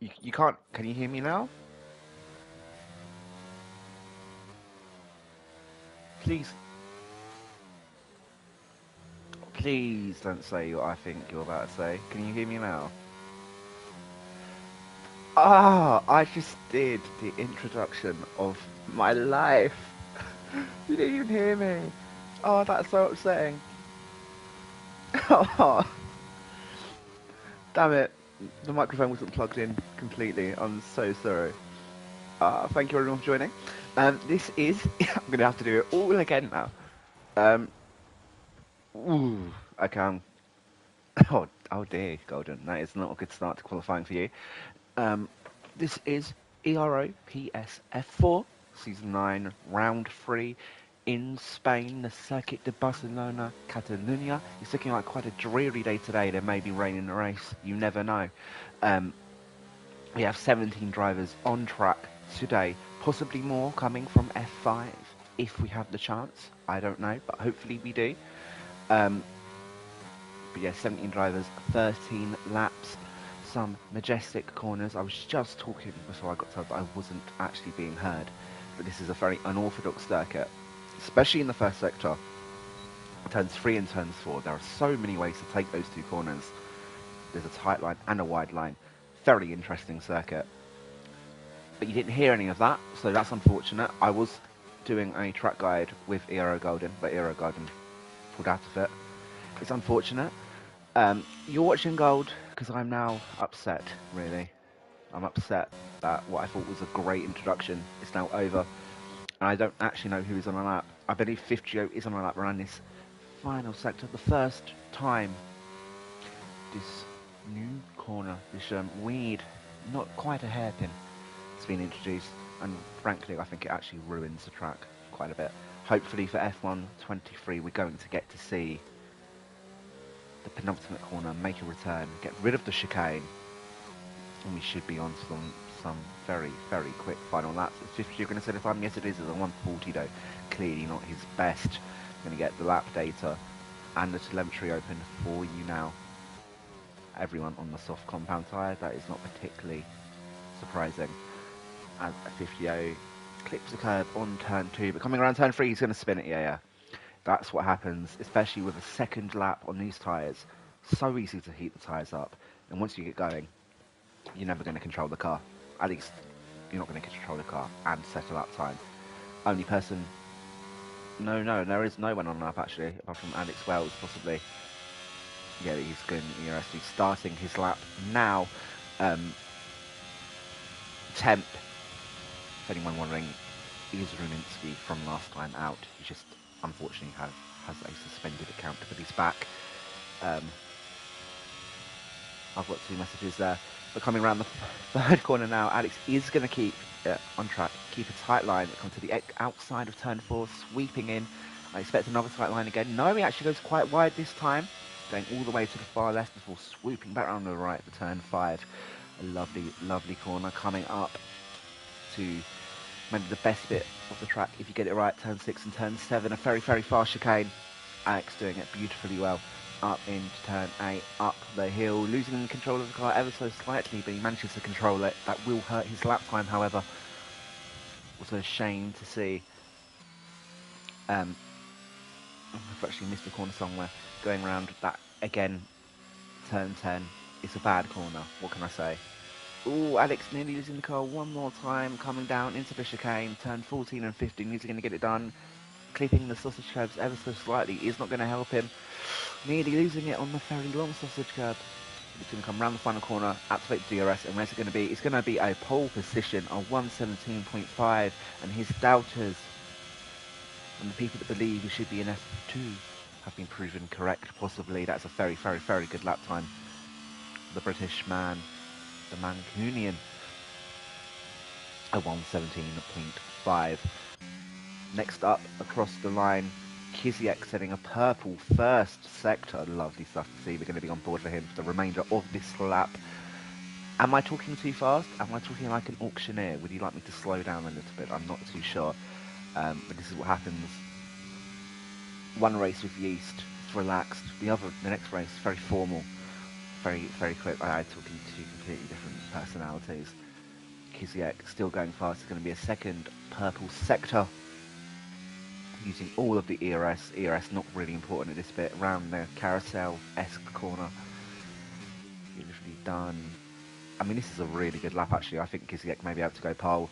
You can't. Can you hear me now? Please, please don't say what I think you're about to say. Can you hear me now? Ah, I just did the introduction of my life. You didn't even hear me. Oh, that's so upsetting. Oh, damn it. The microphone wasn't plugged in completely. I'm so sorry. Thank you everyone for joining. This is. I'm gonna have to do it all again now. Um, okay. Oh dear, Golden. That is not a good start to qualifying for you. Um, this is Ero Ps F4, Season 9, Round 3 in Spain, the Circuit de Barcelona, Catalunya. It's looking like quite a dreary day today. There may be rain in the race. You never know. Um, we have 17 drivers on track today, possibly more coming from F5 if we have the chance. I don't know, but hopefully we do. Um, but yeah, 17 drivers, 13 laps, some majestic corners. I was just talking before I got told that I wasn't actually being heard, but this is a very unorthodox circuit, especially in the first sector. Turns 3 and turns 4, there are so many ways to take those two corners. There's a tight line and a wide line. Very interesting circuit. But you didn't hear any of that, so that's unfortunate. I was doing a track guide with Ero Golden, but Ero Golden pulled out of it. It's unfortunate. You're watching Gold because I'm now upset, really. I'm upset that what I thought was a great introduction is now over. And I don't actually know who is on a lap. I believe 50 is on a lap around this final sector. The first time this new corner, this weed, not quite a hairpin, has been introduced. And frankly, I think it actually ruins the track quite a bit. Hopefully for F1 23, we're going to get to see the penultimate corner make a return, get rid of the chicane, and we should be on some very, very quick final laps. It's 50, you're going to say the time? Yes, it is. It's a 140 though. Clearly not his best. Going to get the lap data and the telemetry open for you now. Everyone on the soft compound tyre, that is not particularly surprising. As 50 clips the curb on turn 2, but coming around turn 3, he's going to spin it. Yeah. That's what happens, especially with a second lap on these tyres. So easy to heat the tyres up, and once you get going, you're never going to control the car. At least, you're not going to control the car and set a lap time. Only person... No, there is no one on the lap, actually, apart from Alex Wells, possibly. Yeah, he's actually starting his lap now. Temp, if anyone wondering, is Ruminski from last time out. He just, unfortunately, has a suspended account, but he's back. I've got 2 messages there. But coming around the third corner now, Alex is going to keep on track, keep a tight line, come to the outside of turn 4, sweeping in. I expect another tight line again. No, he actually goes quite wide this time, going all the way to the far left before swooping back around to the right for turn 5. A lovely, lovely corner coming up to maybe the best bit of the track if you get it right. Turn 6 and turn 7, a very, very fast chicane. Alex doing it beautifully well. Up into turn 8, up the hill, losing control of the car ever so slightly, but he manages to control it. That will hurt his lap time, however. Also a shame to see. I've actually missed a corner somewhere. Going around that again, turn 10. It's a bad corner, what can I say? Ooh, Alex nearly losing the car one more time, coming down into the chicane. Turn 14 and 15, he's going to get it done. Clipping the sausage curbs ever so slightly is not going to help him. Nearly losing it on the very long sausage curb. He's going to come around the final corner, activate the DRS, and where's it going to be? It's going to be a pole position of 117.5, and his doubters and the people that believe he should be in F2 have been proven correct, possibly. That's a very, very, very good lap time. The British man, the Mancunian, a 117.5. Next up, across the line, Kiziak setting a purple first sector. Lovely stuff to see. We're going to be on board for him for the remainder of this lap. Am I talking too fast? Am I talking like an auctioneer? Would you like me to slow down a little bit? I'm not too sure. But this is what happens. One race with yeast, it's relaxed. The next race, very formal. very quick. I talking two completely different personalities. Kiziak still going fast. It's going to be a second purple sector. Using all of the ERS. ERS not really important at this bit. Around the carousel-esque corner. Beautifully done. I mean, this is a really good lap, actually. I think Kiziak may be able to go pole.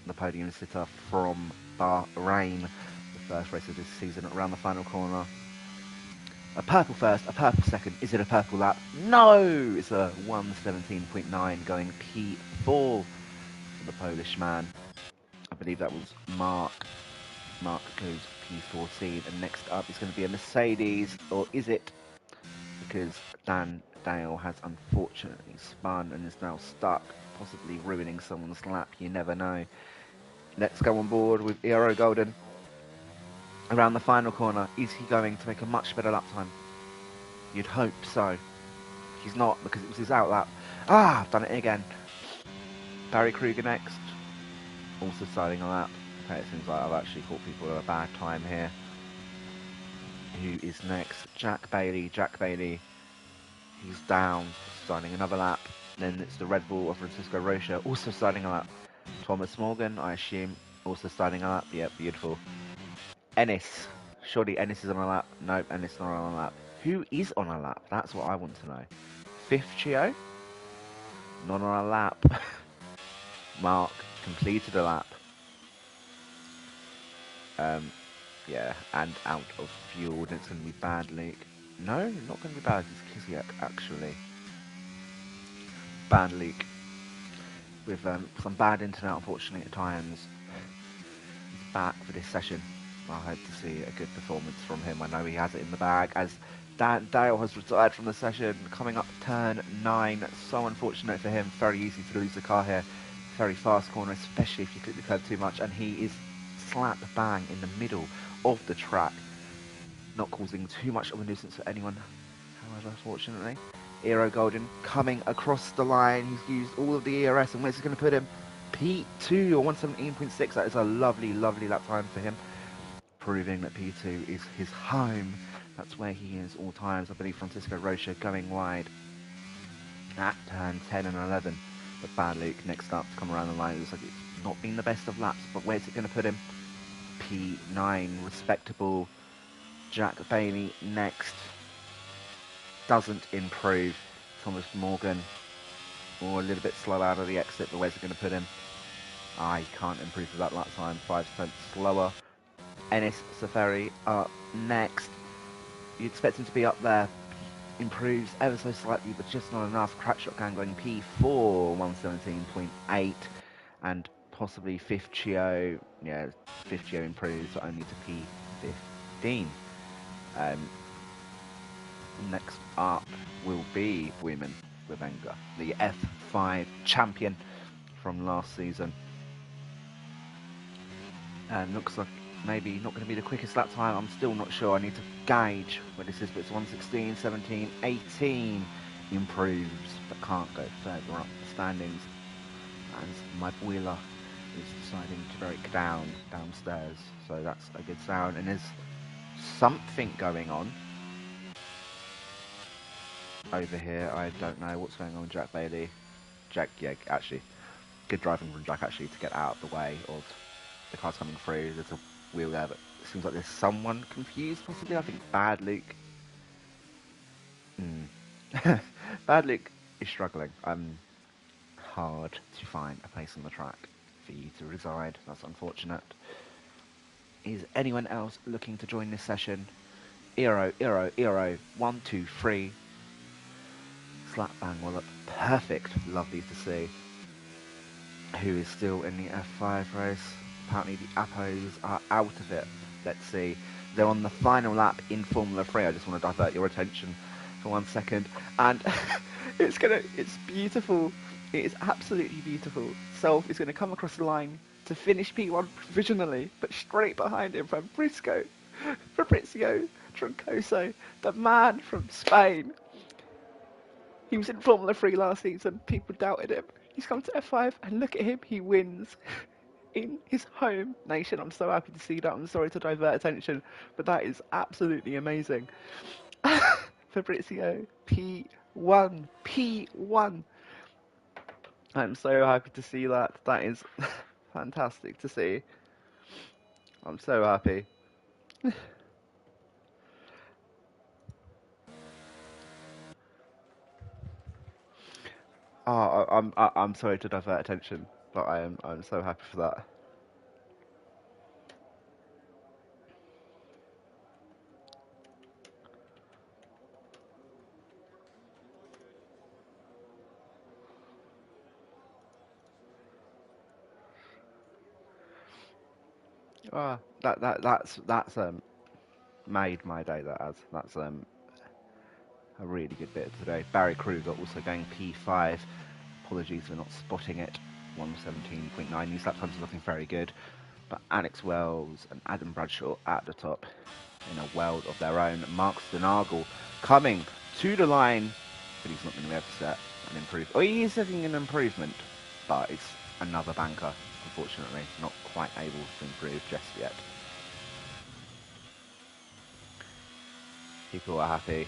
The podium sitter from Bahrain. The first race of this season around the final corner. A purple first, a purple second. Is it a purple lap? No! It's a 1:17.9 going P4 for the Polish man. I believe that was Mark. Mark goes P14. And next up is going to be a Mercedes. Or is it? Because Dan Dale has unfortunately spun and is now stuck, possibly ruining someone's lap. You never know. Let's go on board with Ero Golden. Around the final corner, is he going to make a much better lap time? You'd hope so. He's not, because it was his out lap. I've done it again. Barry Kruger next. Also starting a lap. Okay, it seems like I've actually caught people at a bad time here. Who is next? Jack Bailey. Jack Bailey. He's down, starting another lap. Then it's the Red Bull of Francisco Rocha, also starting a lap. Thomas Morgan, I assume, also starting a lap. Yeah, beautiful. Ennis. Surely Ennis is on a lap. Nope, Ennis not on a lap. Who is on a lap? That's what I want to know. Fifth Chio? Not on a lap. Mark completed a lap. Yeah, and out of fuel. Then it's going to be Bad Leak. No, not going to be Bad. It's Kiziak, actually. Bad Leak. With some bad internet, unfortunately, at times. He's back for this session. I hope to see a good performance from him. I know he has it in the bag, as Dale has retired from the session, coming up turn 9. So unfortunate for him. Very easy to lose the car here. Very fast corner, especially if you clip the curb too much, and he is slap bang in the middle of the track, not causing too much of a nuisance for anyone. However, fortunately, Ero Golden coming across the line. He's used all of the ERS, and where's he going to put him? P2 or 117.6. That is a lovely, lovely lap time for him, proving that P2 is his home. That's where he is all times. I believe Francisco Rocha going wide at turn 10 and 11. But Bad Luke next up to come around the line. It looks like it's not been the best of laps, but where's it going to put him? P9, respectable. Jack Bailey next. Doesn't improve. Thomas Morgan, or a little bit slow out of the exit, but where's it going to put him? I can't improve with that lap time. 5% slower. Ennis Safari up next. You expect him to be up there. Improves ever so slightly, but just not enough. Crackshot Gang going P4, 117.8, and possibly Fifth Chio. Yeah, Fifth Chio improves, but only to P15. Next up will be Buiman Webenga, the F5 champion from last season. And looks like maybe not going to be the quickest lap time. I'm still not sure. I need to gauge where this is, but it's 116, 17, 18 improves, but can't go further up the standings. As my boiler is deciding to break downstairs, so that's a good sound. And there's something going on over here. I don't know what's going on with Jack Bailey. Jack, yeah, actually, good driving from Jack actually to get out of the way of the cars coming through. There's a wheel there, but it seems like there's someone confused, possibly. I think Bad Luke. Bad Luke is struggling. Hard to find a place on the track for you to reside. That's unfortunate. Is anyone else looking to join this session? Ero, 1, 2, 3. Slap bang wallop. Perfect. Lovely to see. Who is still in the F5 race? Apparently the Appos are out of it. Let's see. They're on the final lap in Formula 3. I just want to divert your attention for 1 second. And it's beautiful. It is absolutely beautiful. Self is going to come across the line to finish P1 provisionally, but straight behind him from Fabrizio Troncoso, the man from Spain. He was in Formula 3 last season. People doubted him. He's come to F5, and look at him. He wins in his home nation. I'm so happy to see that. I'm sorry to divert attention, but that is absolutely amazing. Fabrizio P 1 P1. I'm so happy to see that. That is fantastic to see. I'm so happy. Oh, I'm sorry to divert attention, but I'm so happy for that. That's made my day. That's a really good bit today. Barry Kruger also going P5. Apologies for not spotting it. 117.9. These lap times are looking very good. But Alex Wells and Adam Bradshaw at the top in a world of their own. Mark Stenagel coming to the line, but he's not going to be able to set an improve. Oh, he is setting an improvement, but it's another banker, unfortunately. Not quite able to improve just yet. People are happy.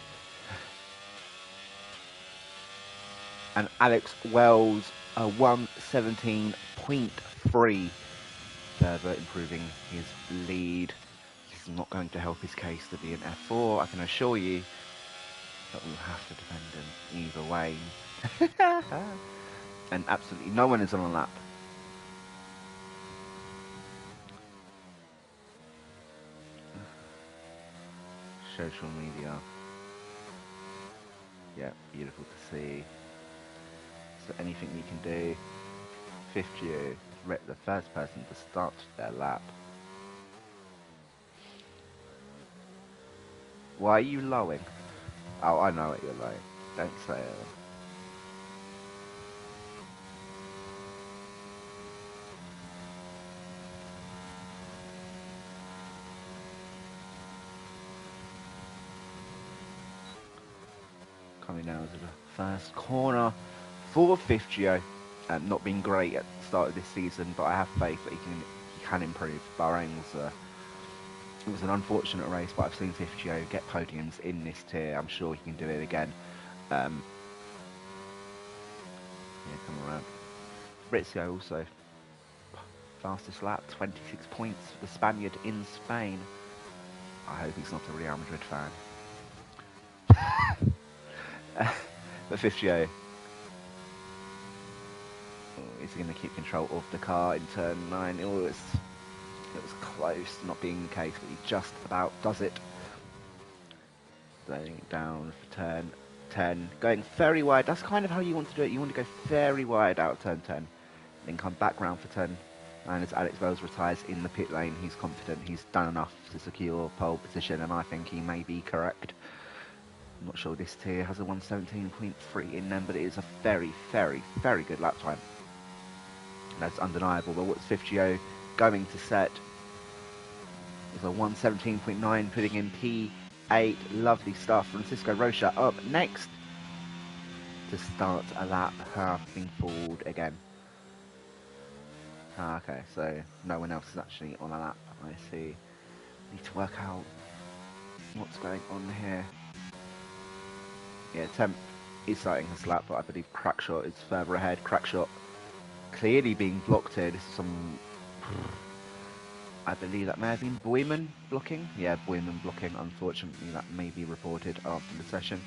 And Alex Wells, a 117.3, further improving his lead. This is not going to help his case to be an F4, I can assure you, but we'll have to defend him either way. And absolutely no one is on a lap. Social media. Yeah, beautiful to see. So anything we can do. Fifth year, the first person to start their lap. Why are you lowing? Oh, I know what you're lowing. Don't say it. Coming now to the first corner for Fifth Geo. Not been great at the start of this season, but I have faith that he can improve. Bahrain it was an unfortunate race, but I've seen Fifth Geo get podiums in this tier. I'm sure he can do it again. Yeah, come around. Ritzio also fastest lap, 26 points for the Spaniard in Spain. I hope he's not a Real Madrid fan. But Fifth Geo is going to keep control of the car in turn 9. It was close, not being the case, but he just about does it. Going down for turn 10, going very wide. That's kind of how you want to do it. You want to go very wide out of turn 10, then come back round for turn 9 as Alex Wells retires in the pit lane. He's confident he's done enough to secure pole position, and I think he may be correct. I'm not sure this tier has a 117.3 in them, but it is a very, very, very good lap time. That's undeniable. But what's Fifth Geo going to set is a 117.9, putting in P8. Lovely stuff. Francisco Rocha up next to start a lap, having forward again. Okay, so no one else is actually on a lap. I see. Need to work out what's going on here. Yeah, Temp is starting his lap, but I believe Crackshot is further ahead. Crackshot clearly being blocked here. This is some... I believe that may have been Boyman blocking. Yeah, Boyman blocking. Unfortunately, that may be reported after the session.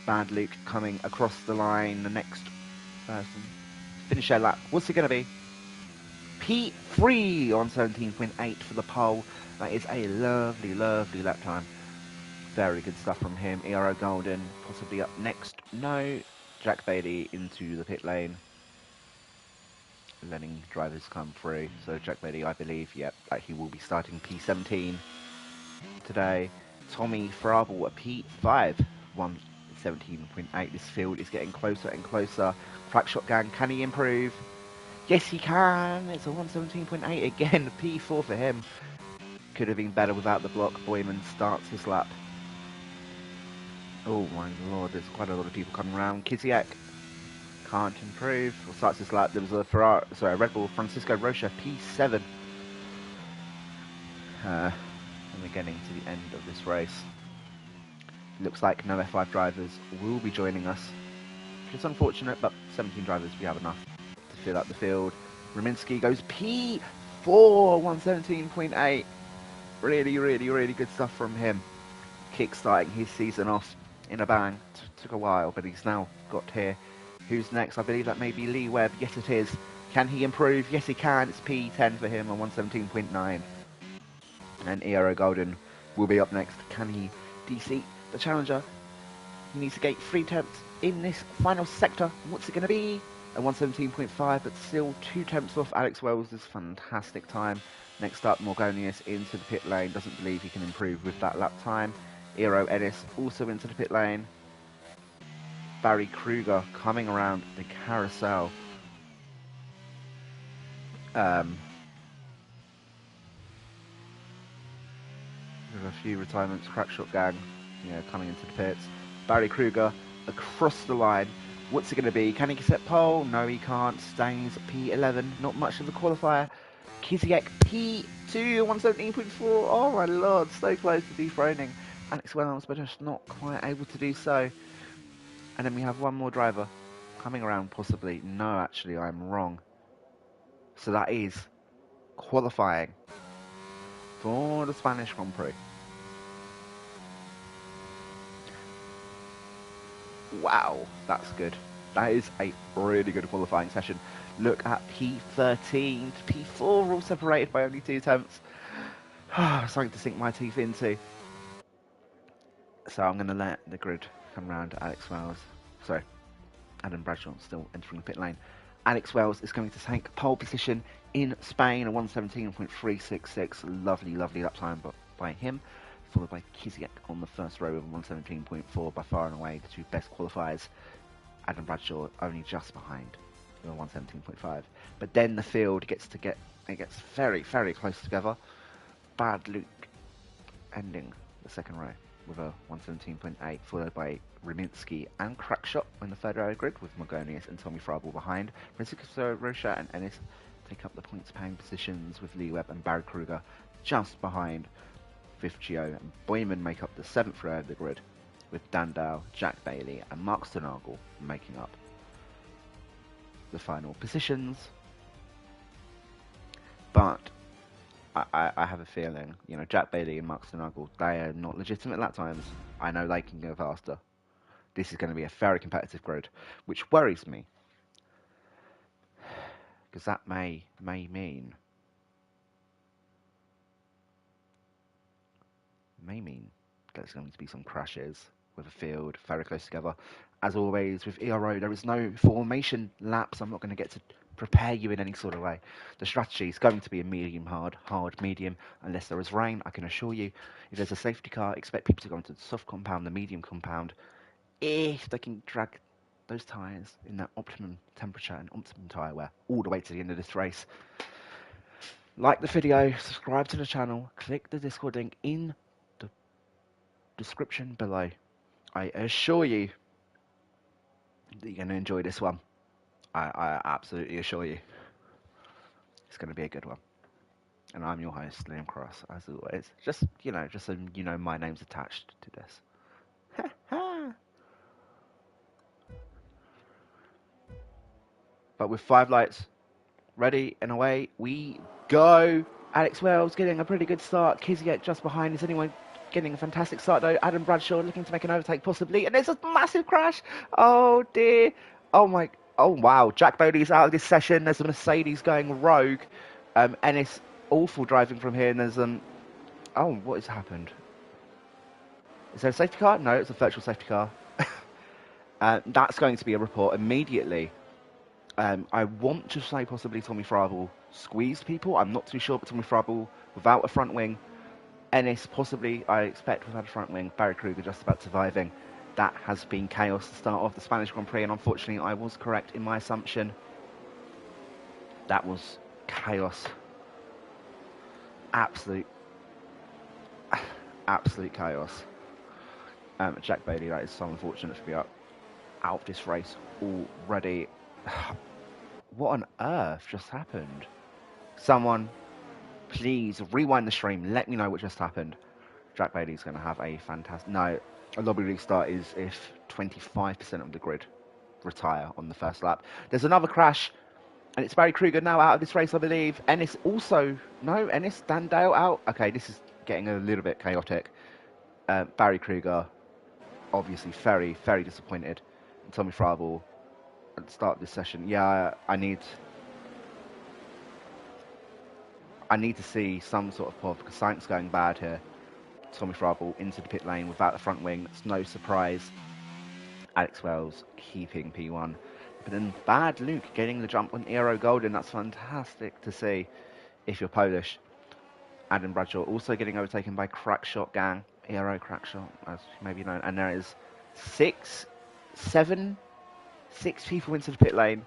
Bad Luke coming across the line. The next person finish their lap. What's it going to be? P3 on 17.8 for the pole. That is a lovely, lovely lap time. Very good stuff from him. Ero Golden possibly up next. No. Jack Bailey into the pit lane. Letting drivers come through. So Jack Bailey, I believe, yep, that he will be starting P17 today. Tommy Frabel at P5, 117.8. This field is getting closer and closer. Crackshot Gang, can he improve? Yes, he can. It's a 117.8 again. P4 for him. Could have been better without the block. Boyman starts his lap. Oh my lord, there's quite a lot of people coming around. Kiziak can't improve. Or starts his lap. There was a Red Bull Francisco Rocha P7. And we're getting to the end of this race. Looks like no F5 drivers will be joining us. It's unfortunate, but 17 drivers, we have enough to fill up the field. Raminsky goes P4, 117.8. Really, really, really good stuff from him. Kick-starting his season off in a bang. Took a while, but he's now got here. Who's next? I believe that may be Lee Webb. Yes, it is. Can he improve? Yes, he can. It's P10 for him on 117.9. And Ero Golden will be up next. Can he DC the challenger? He needs to get 3 attempts in this final sector. What's it going to be? A 117.5, but still 2 attempts off Alex Wells' fantastic time. Next up, Morgonius into the pit lane. Doesn't believe he can improve with that lap time. Ero Ennis also into the pit lane. Barry Kruger coming around the carousel. With a few retirements, Crackshot Gang, coming into the pits. Barry Kruger across the line. What's it going to be? Can he set pole? No, he can't. Stains P11. Not much of the qualifier. Kiziek P2, 117.4. Oh my lord, so close to dethroning Alex Wells, but just not quite able to do so. And then we have one more driver coming around, possibly. No, actually, I'm wrong. So that is qualifying for the Spanish Grand Prix. Wow, that's good. That is a really good qualifying session. Look at P13 to P4, all separated by only 2 attempts. Something to sink my teeth into. So I'm going to let the grid come round. Alex Wells, sorry, Adam Bradshaw still entering the pit lane. Alex Wells is going to take pole position in Spain, a 117.366. Lovely, lovely lap time by him. Followed by Kiziek on the first row with 117.4, by far and away the 2 best qualifiers. Adam Bradshaw only just behind with 117.5. But then the field gets very, very close together. Bad Luke ending the second row with a 117.8, followed by Raminsky and Crackshot in the third row grid, with Morgonius and Tommy Frabel behind. Francisco Rocha and Ennis take up the points paying positions, with Lee Webb and Barry Kruger just behind. Fifth Gio and Boyman make up the 7th row of the grid, with Dandau, Jack Bailey and Mark Stenagel making up the final positions. But I have a feeling, Jack Bailey and Mark Stenagel, they are not legitimate lap times. I know they can go faster. This is going to be a very competitive grid, which worries me, because that may mean there's going to be some crashes with a field very close together. As always with ERO, there is no formation laps. I'm not going to get to prepare you in any sort of way. The strategy is going to be a medium hard, medium, unless there is rain. I can assure you, if there's a safety car, expect people to go into the soft compound, the medium compound, if they can drag those tyres in that optimum temperature and optimum tyre wear all the way to the end of this race. Like the video, subscribe to the channel, click the Discord link in the description below. I assure you that you're going to enjoy this one. I absolutely assure you. It's going to be a good one. And I'm your host, Liam Cross, as always. Just so you know my name's attached to this. But with 5 lights ready and away we go. Alex Wells getting a pretty good start. Kiziek just behind. Is anyone getting a fantastic start though? Adam Bradshaw looking to make an overtake possibly, and there's a massive crash. Oh dear. Oh wow. Jack Bailey's out of this session. There's a Mercedes going rogue. Ennis awful driving from here, and there's oh, what has happened? Is there a safety car? No, it's a virtual safety car. That's going to be a report immediately. I want to say possibly Tommy Frabel squeezed people. I'm not too sure, but Tommy Frabel without a front wing. Ennis possibly, I expect, without a front wing. Barry Kruger just about surviving. That has been chaos to start off the Spanish Grand Prix, and unfortunately I was correct in my assumption. That was chaos. Absolute chaos. Jack Bailey, that is so unfortunate to be out of this race already. What on earth just happened? Someone, please rewind the stream. Let me know what just happened. Jack Bailey's going to have a fantastic... No, A lobby restart is if 25% of the grid retire on the first lap. There's another crash, and it's Barry Kruger now out of this race, I believe. Ennis also... No, Ennis, Dandale out. Okay, this is getting a little bit chaotic. Barry Kruger, obviously very, very disappointed. And Tommy Frabel at the start of this session. Yeah, I need to see some sort of pod because something's going bad here. Tommy Frabel into the pit lane without the front wing. It's no surprise. Alex Wells keeping P1. But then Bad Luke getting the jump on Ero Golden. That's fantastic to see if you're Polish. Adam Bradshaw also getting overtaken by Crackshot Gang. Ero Crackshot, as maybe known. And there is six people into the pit lane.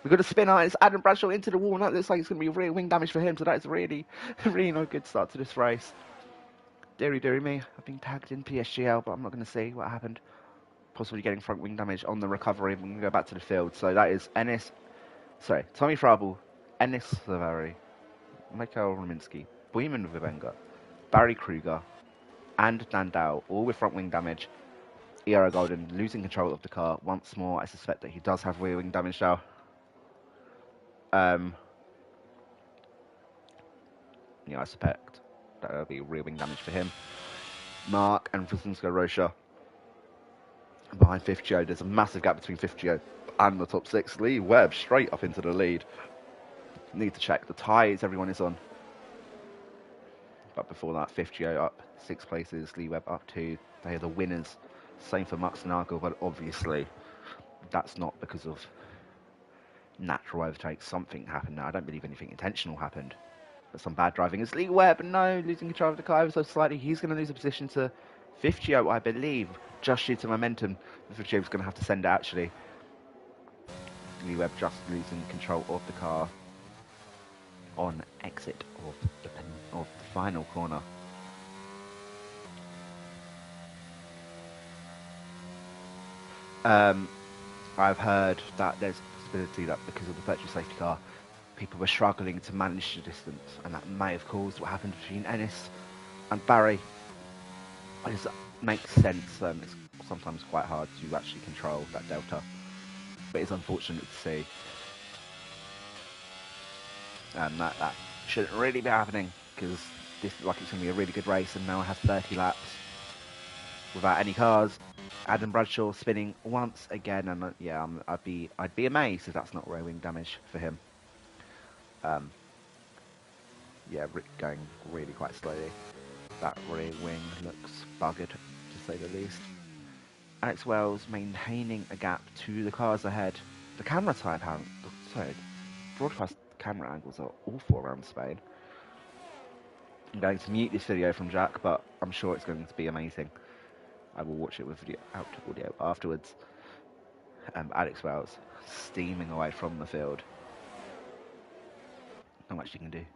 We've got a spinner. It's Adam Bradshaw into the wall. And that looks like it's going to be real wing damage for him. So that is really, really not a good start to this race. Deary me. I've been tagged in PSGL, but I'm not going to see what happened. Possibly getting front wing damage on the recovery. We're going to go back to the field. So that is Tommy Frabel, Ennis Savary, Mikhail Rominski, Boyman Vivenga, Barry Kruger, and Dandal, all with front wing damage. Ero Golden losing control of the car once more. I suspect that he does have rear wing damage now. Yeah, I suspect that there'll be rear wing damage for him. Mark and Francesco Rocha behind 50O. There's a massive gap between 50O and the top six. Lee Webb straight up into the lead. Need to check the tyres everyone is on. But before that, 50O up 6 places, Lee Webb up 2. They are the winners. Same for Max Nagel, but obviously that's not because of natural overtake. Something happened now. I don't believe anything intentional happened. But some bad driving is Lee Webb. No, losing control of the car ever so slightly. He's going to lose a position to 50O, I believe, just due to momentum. 50O was going to have to send it, actually. Lee Webb just losing control of the car on exit of the final corner. I've heard that there's a possibility that because of the virtual safety car, people were struggling to manage the distance, and that may have caused what happened between Ennis and Barry. I guess that makes sense. It's sometimes quite hard to actually control that delta, but it's unfortunate to see. That shouldn't really be happening, because this looks like it's going to be a really good race, and now I have 30 laps without any cars. Adam Bradshaw spinning once again, and yeah, I'd be amazed if that's not rear wing damage for him. Yeah, going really quite slowly. That rear wing looks buggered, to say the least. Alex Wells maintaining a gap to the cars ahead. The camera type, broadcast camera angles are awful around Spain. I'm going to mute this video from Jack, but I'm sure it's going to be amazing. I will watch it with audio afterwards. Alex Wells steaming away from the field. Not much you can do.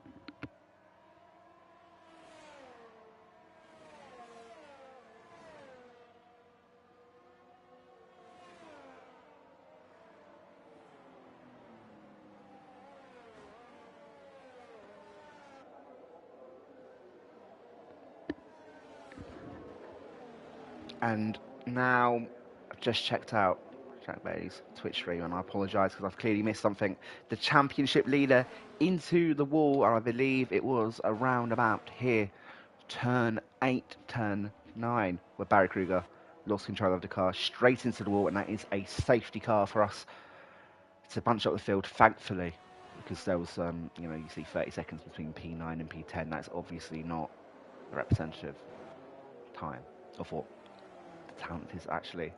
And now I've just checked out Jack Bailey's Twitch stream, and I apologise because I've clearly missed something. The championship leader into the wall, and I believe it was around about here, turn 8, turn 9, where Barry Kruger lost control of the car straight into the wall, and that is a safety car for us to bunch up the field, thankfully, because there was, you see 30 seconds between P9 and P10. That's obviously not a representative time of what the talent is actually.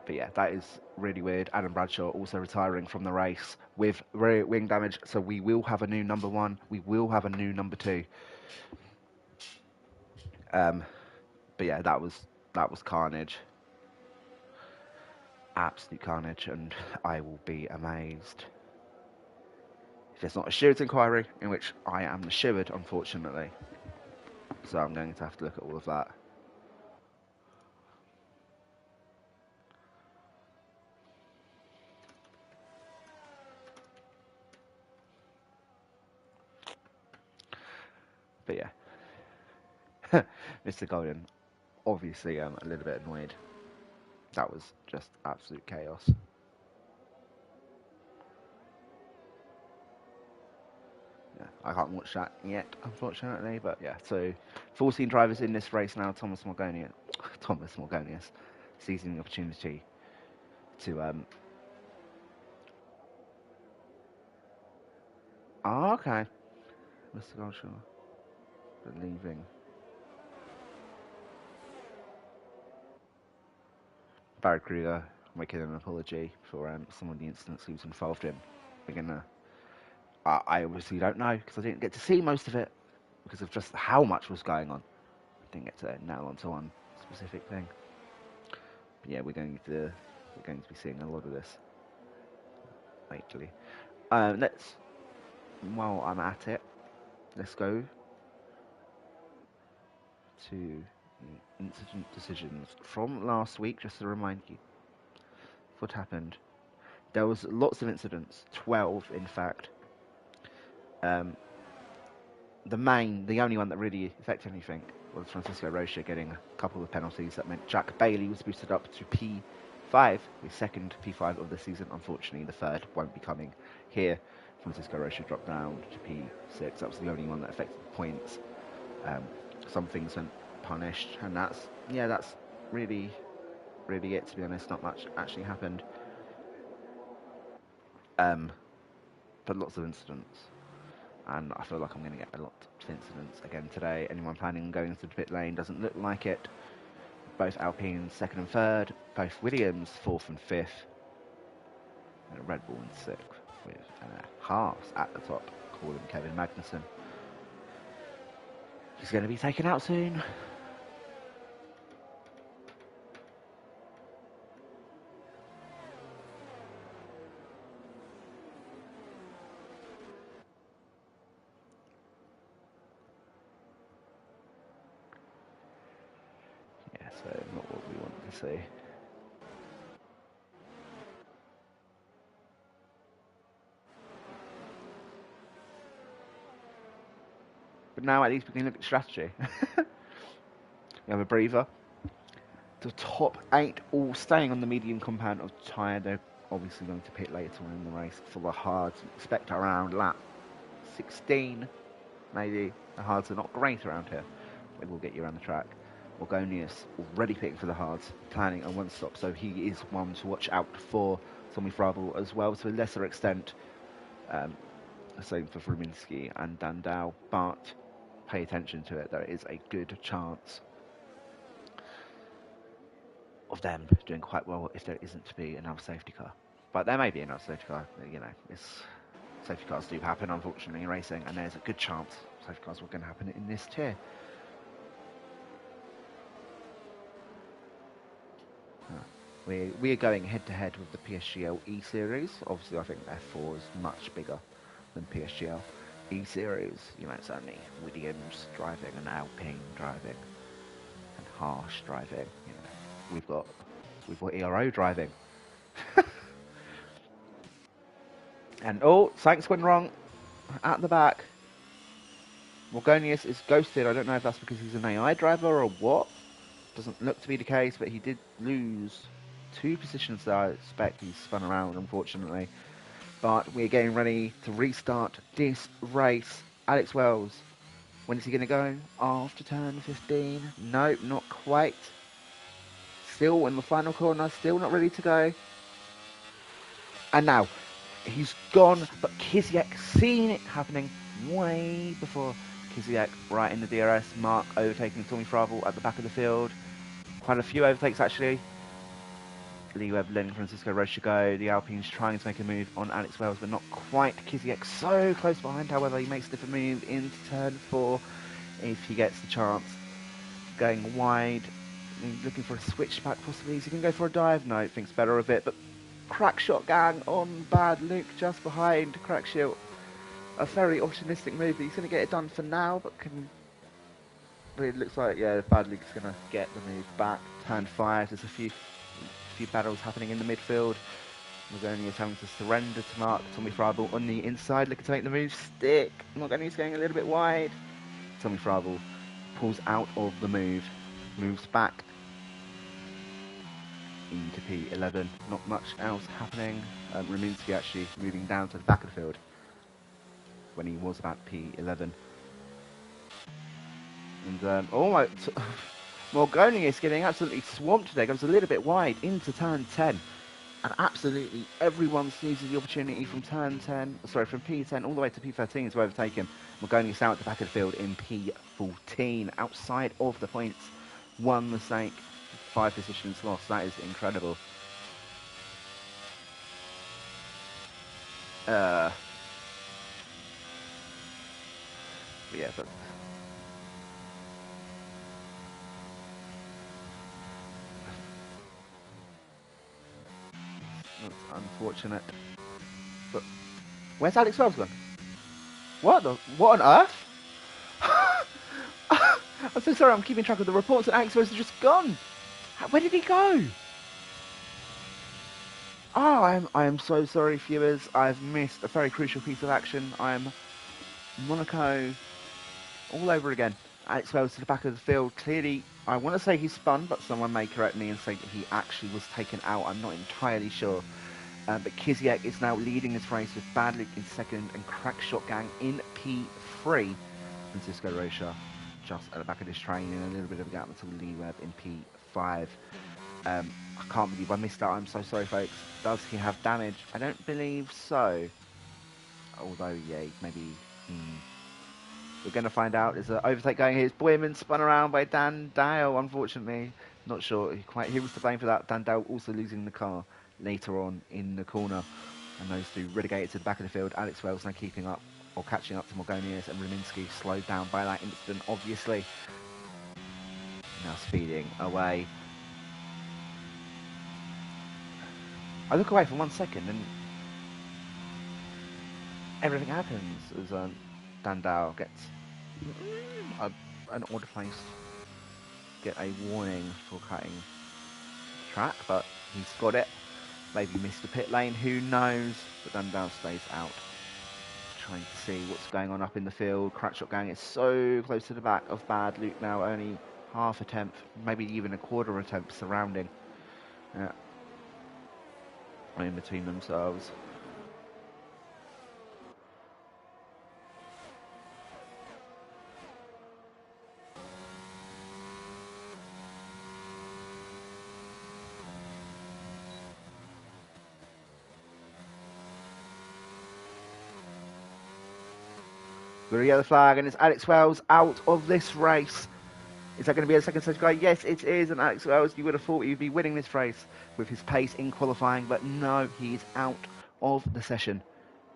But yeah, that is really weird. Adam Bradshaw also retiring from the race with rear wing damage, so we will have a new number 1. We will have a new number 2. But yeah, that was carnage. Absolute carnage, and I will be amazed if there's not a Shearer's inquiry, in which I am the Sheared, unfortunately. So I'm going to have to look at all of that. But yeah, Mr. Golden obviously a little bit annoyed. That was just absolute chaos. Yeah, I can't watch that yet, unfortunately. But yeah, so 14 drivers in this race now. Thomas Morgonius, seizing the opportunity to Oh, okay. Mr. Goldshire, but leaving. Barry Kruger making an apology for some of the incidents he was involved in. Again, I obviously don't know because I didn't get to see most of it because of just how much was going on. I didn't get to nail onto one specific thing. But yeah, we're going to be seeing a lot of this lately. Let's while I'm at it, let's go to the incident decisions from last week. Just to remind you what happened. There was lots of incidents, 12 in fact. Um, the only one that really affected anything was Francisco Rocha getting a couple of penalties that meant Jack Bailey was boosted up to P5, his second P5 of the season. Unfortunately, the third won't be coming here. Francisco Rocha dropped down to P6. That was the only one that affected points. Some things went punished, and that's really, really it. To be honest, not much actually happened. But lots of incidents. And I feel like I'm going to get a lot of incidents again today. Anyone planning on going into the pit lane doesn't look like it. Both Alpines second and third, both Williams fourth and fifth, and Red Bull in sixth, with Haas at the top, calling Kevin Magnussen. He's going to be taken out soon. Yeah, so not what we want to see. But now at least we can look at strategy. We have a breather. The top 8 all staying on the medium compound of tyre. They're obviously going to pit later on in the race for the hards. Expect around lap 16, maybe. The hards are not great around here. They will get you around the track. Morgonius already pitting for the hards, planning on one stop, so he is one to watch out for. Tommy Frabel as well, to a lesser extent. Same for Fruminski and Dandau, but pay attention to it. There is a good chance of them doing quite well if there isn't to be another safety car. But there may be another safety car. You know, safety cars do happen, unfortunately, in racing, and there's a good chance safety cars were going to happen in this tier. We are going head-to-head with the PSGL E-Series. Obviously, I think F4 is much bigger than PSGL E-Series. You know, it's only Williams driving and Alpine driving and Harsh driving. You know, we've got Ero driving. And something's gone wrong at the back. Morgonius is ghosted. I don't know if that's because he's an AI driver or what. Doesn't look to be the case, but he did lose 2 positions that I expect. He spun around, unfortunately. But we're getting ready to restart this race. Alex Wells, when is he going to go? After turn 15? Nope, not quite. Still in the final corner, still not ready to go. And now, he's gone, but Kiziak seen it happening way before Kiziak right in the DRS. Mark overtaking Tommy Frabel at the back of the field. Quite a few overtakes, actually. Lee Webb letting Francisco Rocha go. The Alpines trying to make a move on Alex Wells, but not quite. Kiziak so close behind, however, he makes a different move into turn 4 if he gets the chance. Going wide, looking for a switchback possibly. Is he going to go for a dive? No, thinks better of it, but Crackshot gang on Bad Luke just behind Crackshot. A very optimistic move. He's going to get it done for now, but it looks like, yeah, Bad Luke's going to get the move back. Turn 5, there's a few battles happening in the midfield. Morgonius having to surrender to Mark. Tommy Frabel on the inside, looking to make the move stick. Morgonius going a little bit wide. Tommy Frabel pulls out of the move. moves back into P11. Not much else happening. Raminski actually moving down to the back of the field when he was about P11. And oh my, Morgoni is getting absolutely swamped today. Goes a little bit wide into turn 10. And absolutely everyone seizes the opportunity from turn 10, sorry, from P10 all the way to P13 to overtake him. Morgoni is out at the back of the field in P14, outside of the points. One mistake, 5 positions lost. That is incredible. Yeah, but that's unfortunate. But where's Alex Wells gone? What on earth? I'm so sorry, I'm keeping track of the reports that Alex Wells has just gone. Where did he go? Oh, I am so sorry, viewers. I've missed a very crucial piece of action. I'm Monaco all over again. Alex Wells to the back of the field. Clearly, I want to say he spun, but someone may correct me and say that he actually was taken out. I'm not entirely sure. But Kiziak is now leading this race with Bad Luke in second and Crackshot Gang in P3. Francisco Rocha just at the back of this train in a little bit of a gap until Lee Webb in P5. I can't believe I missed that. I'm so sorry, folks. Does he have damage? I don't believe so. Although, yeah, maybe... We're going to find out. There's an overtake going here. It's Boyman spun around by Dan Dale, unfortunately. Not sure he was to blame for that. Dan Dale also losing the car later on in the corner. And those two relegated to the back of the field. Alex Wells now keeping up or catching up to Morgonius, and Raminski slowed down by that incident, obviously. Now speeding away. I look away for 1 second and everything happens as Dan Dale gets an order placed, get a warning for cutting track, but he's got it. Maybe missed the pit lane, who knows? But Dan Dale stays out, trying to see what's going on up in the field. Crackshot Gang is so close to the back of Bad Luke now, only half a tenth, maybe even a quarter attempt surrounding. In between themselves. Got a yellow flag, and it's Alex Wells out of this race. Is that going to be a second stage guy? Yes, it is. And Alex Wells, you would have thought he'd be winning this race with his pace in qualifying, but no, he's out of the session,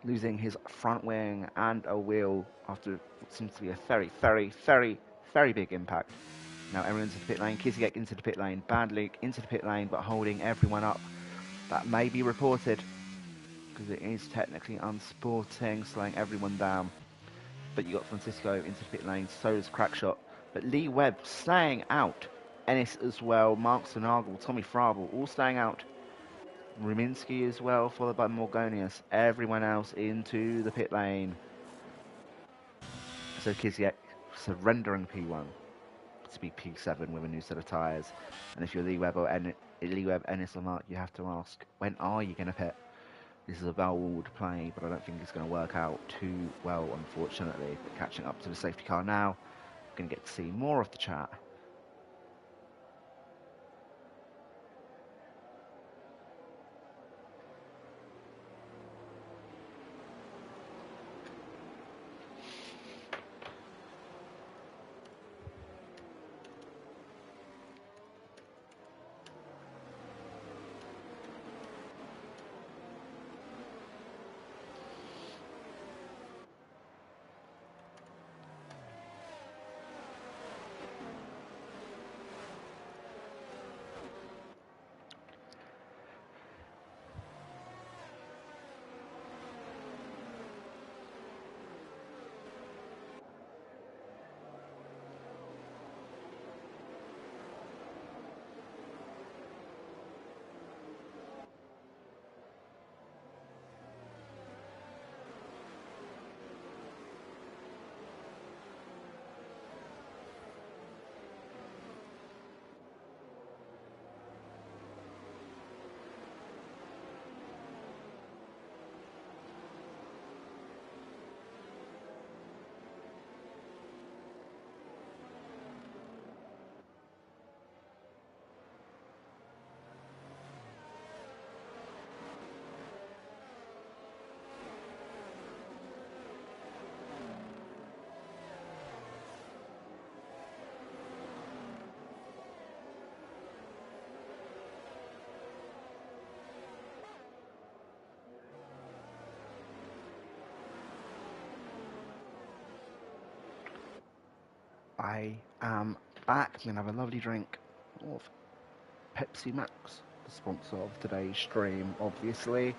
losing his front wing and a wheel after what seems to be a very, very, very, very big impact. Now everyone's into the pit lane. Kiziak into the pit lane. Bad Luke into the pit lane, but holding everyone up. That may be reported because it is technically unsporting, slowing everyone down. But you got Francisco into the pit lane, so does Crackshot. But Lee Webb staying out. Ennis as well, Mark Sonagel, Tommy Frabel, all staying out. Ruminski as well, followed by Morgonius. Everyone else into the pit lane. So Kiziak surrendering P1 to be P7 with a new set of tyres. And if you're Lee Webb, Ennis or Mark, you have to ask, when are you going to pit? This is a bold play, but I don't think it's going to work out too well, unfortunately. But catching up to the safety car now, we're going to get to see more of the chat. I am back. I'm going to have a lovely drink of Pepsi Max, the sponsor of today's stream, obviously.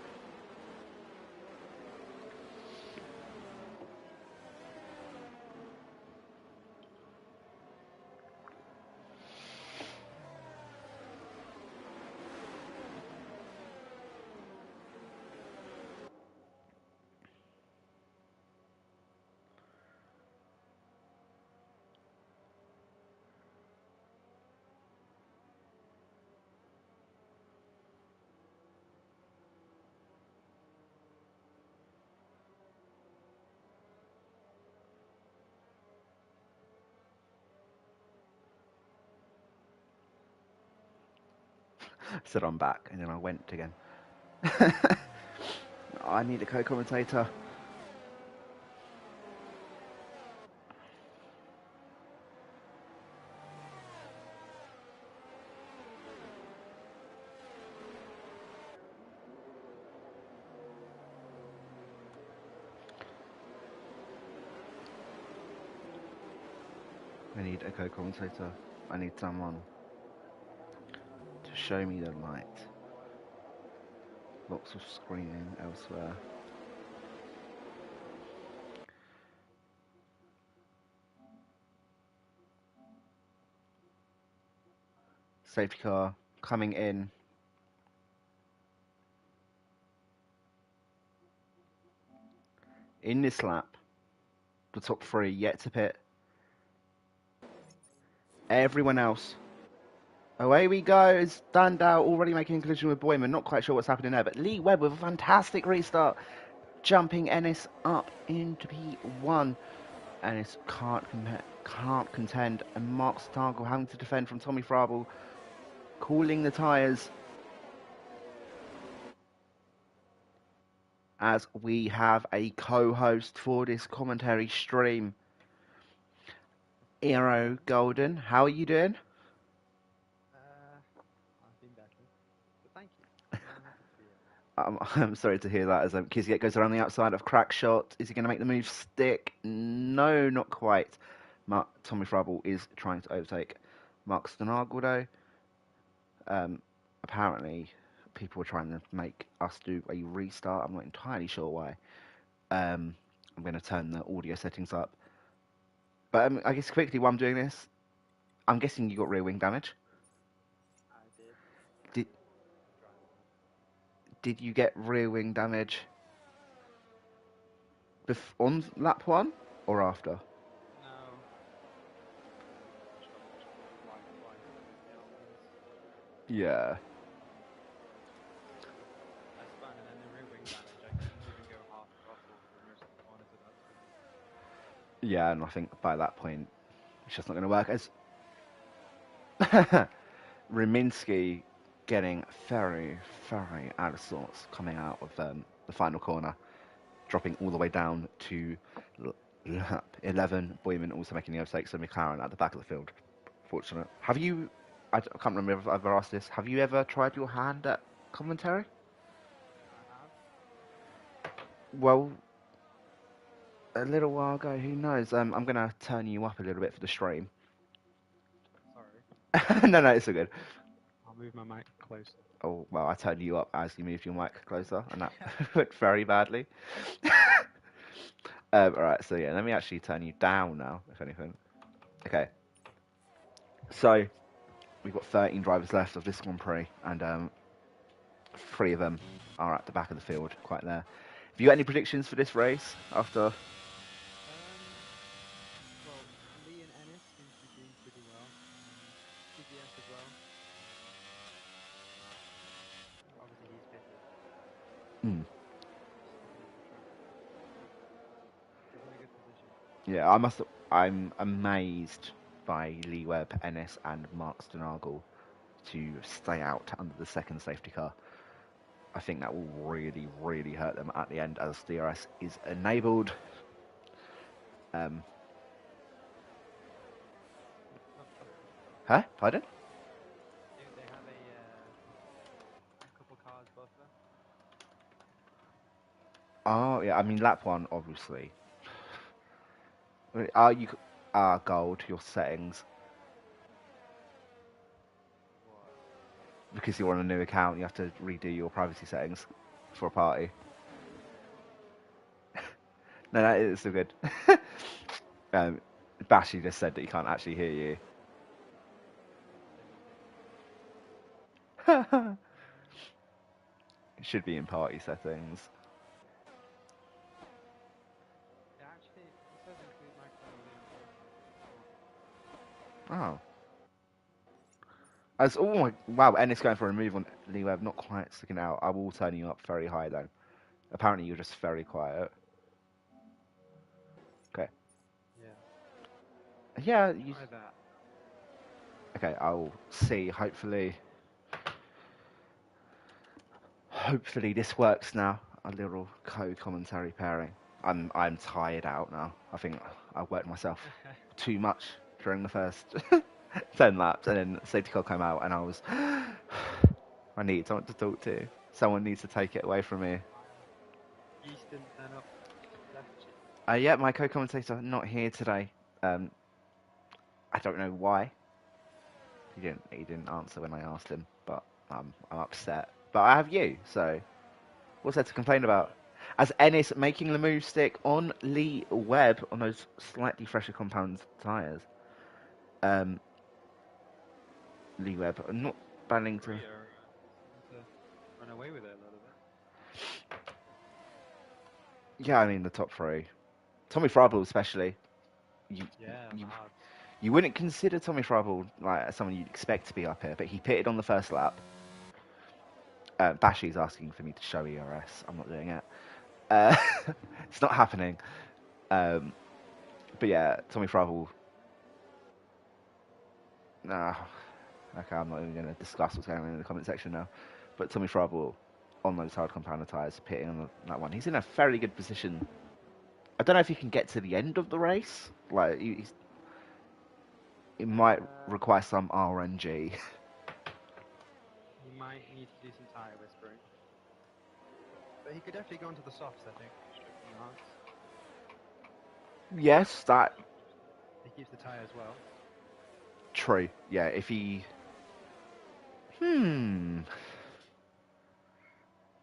Said I'm back, and then I went again. I need a co-commentator. I need a co-commentator. I need someone to show me the light. Lots of screaming elsewhere. Safety car coming in. In this lap, the top three yet to pit. Everyone else. Away we go. It's Dandau already making a collision with Boyman. Not quite sure what's happening there, but Lee Webb with a fantastic restart. Jumping Ennis up into P1. Ennis can't contend. And Mark Stargle having to defend from Tommy Frabel. Cooling the tyres. As we have a co-host for this commentary stream. Ero Golden, how are you doing? I've been better, but thank you. I'm happy to be here. I'm sorry to hear that as Kizget goes around the outside of Crackshot. Is he going to make the move stick? No, not quite. Tommy Frabel is trying to overtake Mark Stenagel, though. Apparently, people are trying to make us do a restart. I'm not entirely sure why. I'm going to turn the audio settings up. But I guess quickly while I'm doing this, I'm guessing you got rear wing damage. I did. Did Driving. did you get rear wing damage on lap one or after? No. Just got wiped twice with the elements. Yeah. I spun and then the rear wing damage. I couldn't even go half throttle for most of the corners at that point. Yeah, and I think by that point, it's just not going to work. As Riminski getting very, very out of sorts coming out of the final corner, dropping all the way down to lap 11. Boyman also making the overtake, so McLaren at the back of the field. Fortunate. Have you? I can't remember if I've ever asked this. Have you ever tried your hand at commentary? I have. Well, a little while ago. Who knows? I'm gonna turn you up a little bit for the stream. Sorry. No, it's all good. I'll move my mic closer. Oh, well, I turned you up as you moved your mic closer, and that went very badly. Alright, so yeah, let me actually turn you down now, if anything. Okay. So, we've got 13 drivers left of this Grand Prix, and 3 of them are at the back of the field, quite there. Have you got any predictions for this race after? Well, Lee and Ennis seem to be doing pretty well. TGS as well. Obviously, he's pitted. Hmm. Just looking at the track. He's in a good position. Yeah, I'm amazed by Lee Webb, Ennis, and Mark Stenagel to stay out under the second safety car. I think that will really, really hurt them at the end as DRS is enabled. Huh? Pardon? They have a couple cars buffer. Oh, yeah, I mean, lap one, obviously. Ah, gold, your settings. What? Because you're on a new account, you have to redo your privacy settings for a party. No, that is still good. um, Bashy just said that he can't actually hear you. Let me take a look. It should be in party settings. Yeah, actually, it says include microphone audio and voice on P4. Oh. As oh my wow, and it's going for a move on Lee Web, not quite sticking out. I will turn you up very high though. Apparently you're just very quiet. Okay. Yeah. Yeah, Let's you, try that. okay, I'll see. Hopefully this works now. A little co-commentary pairing. I'm tired out now. I think I worked myself too much during the first 10 laps, and then safety car came out, and I was I need someone to talk to. Someone needs to take it away from me. Geese didn't turn up. Left you. Yeah, my co-commentator not here today. Um, I don't know why. He didn't answer when I asked him, but I'm upset. But I have you, so what's there to complain about? As Ennis making the move stick on Lee Webb on those slightly fresher compound tyres. Um, Lee Webb not banning to. Three are starting to run away with it a little bit. Yeah, I mean the top three. Tommy Frabel especially. You Yeah, on the you hards. you wouldn't consider Tommy Frabel like someone you'd expect to be up here, but he pitted on the first lap. Bashy's asking for me to show ERS. I'm not doing it. Uh, it's not happening. Um, but yeah, Tommy Frabel. Nah, okay, I'm not even going to discuss what's going on in the comment section now. But Tommy Frabel on those hard compounder tyres, pitting on that one. He's in a very good position. I don't know if he can get to the end of the race. Like, it might Uh, require some RNG. he might need to do some tire whispering. But he could definitely go into the softs, I think, straight from the hards. Yes, that He keeps the tire as well. true. Yeah, if he, hmm,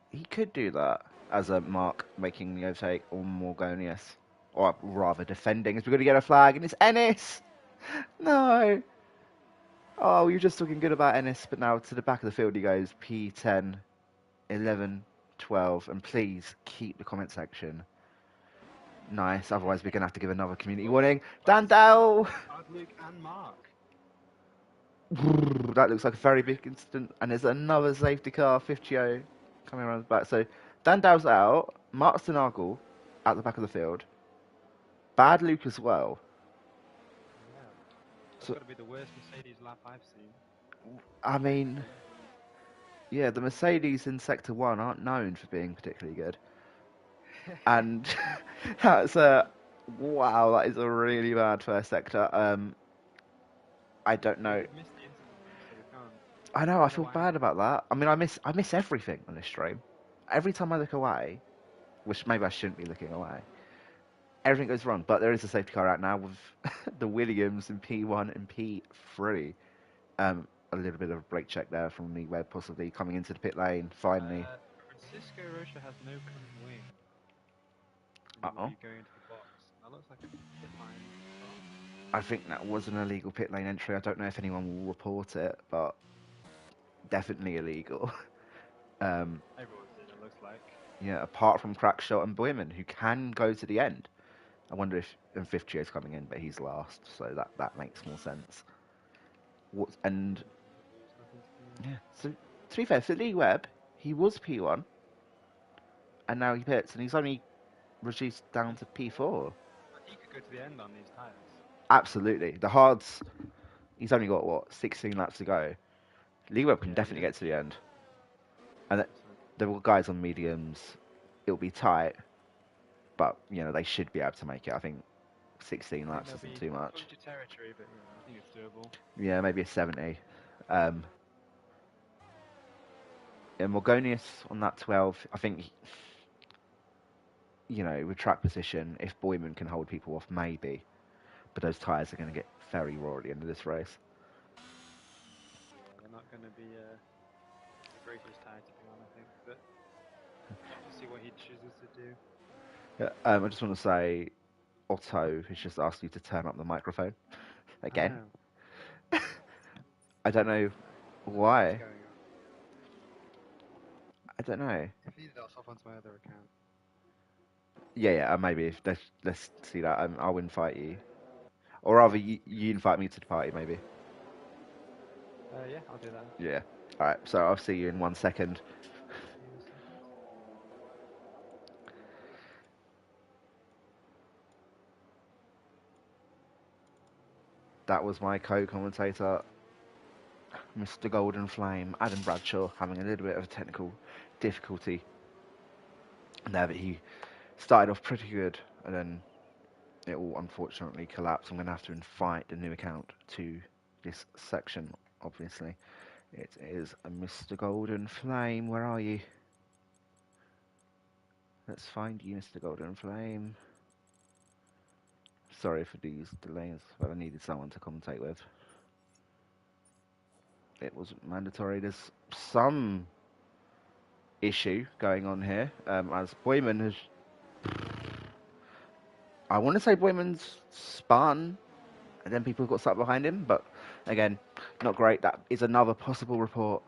he could do that as a Mark making the overtake on Morgonius, or rather defending. As we're going to get a flag, and it's Ennis. No. Oh, you're just talking good about Ennis, but now to the back of the field he goes. P10, 11, 12, and please keep the comment section nice. Otherwise, we're going to have to give another community Oh, warning. but it's Dandale. Luke and Mark. That looks like a very big incident. And there's another safety car, 50 coming around the back. So Dandale's out. Mark Stenagel at the back of the field. Bad Luke as well. Yeah, that's So, got to be the worst Mercedes lap I've seen. I mean, Really? yeah, the Mercedes in Sector 1 aren't known for being particularly good. And that's a wow, that is a really bad first sector. I don't Yeah, know. we've missed the incident though, so we can't. I know. I I don't know feel why. bad about that. I mean, I miss everything on this stream. Every time I look away, which maybe I shouldn't be looking away, everything goes wrong. But there is a safety car out now with the Williams in P1 and P3. A little bit of a brake check there from the web, possibly coming into the pit lane. Finally. Francisco Rocha has no front wing when Uh he will oh. be going into the box. That looks like a pit line stop. I think that was an illegal pit lane entry. I don't know if anyone will report it, but definitely illegal. Everyone's in, it looks like. Yeah, apart from Crackshot and Boyman, who can go to the end. I wonder if Amphithio is coming in, but he's last, so that makes more sense. And No rules, nothing to do. yeah, so to be fair, for Lee Webb, he was P1, and now he pits, and he's only reduced down to P4. But he could go to the end on these tires. Absolutely, the hards. He's only got what 16 laps to go. Lee Webb can Yeah, definitely yeah, get to the end, and 100%. the guys on mediums. It'll be tight, but they should be able to make it. I think 16 I think laps they'll isn't be too much. into territory, but I think it's doable. Yeah, maybe a 70. Um, yeah, Morgonius on that 12. I think, with track position, if Boyman can hold people off, maybe. but those tyres are going to get very raw at the end of this race. They're not going to be the greatest tire to be on, I think, but we'll see what he chooses to do. Yeah, I just want to say, Otto has just asked you to turn up the microphone again. Oh, I don't know what's why. going on? I don't know. If he does, off onto my other account. Yeah, maybe. If let's see that. I'll invite you. Or rather, you invite me to the party, maybe. Yeah, I'll do that. Yeah. All right. So I'll see you in 1 second. See you in a second. That was my co-commentator, Mr. Golden Flame, Adam Bradshaw, having a little bit of a technical difficulty. There, but he started off pretty good, and then it all unfortunately collapsed. I'm going to have to invite the new account to this section, obviously. It is a Mr. Golden Flame. Where are you? Let's find you, Mr. Golden Flame. Sorry for these delays, but I needed someone to commentate with. It wasn't mandatory. There's some issue going on here, as Boyman has... I want to say Boyman's spun, and then people got stuck behind him, but again, not great. That is another possible report.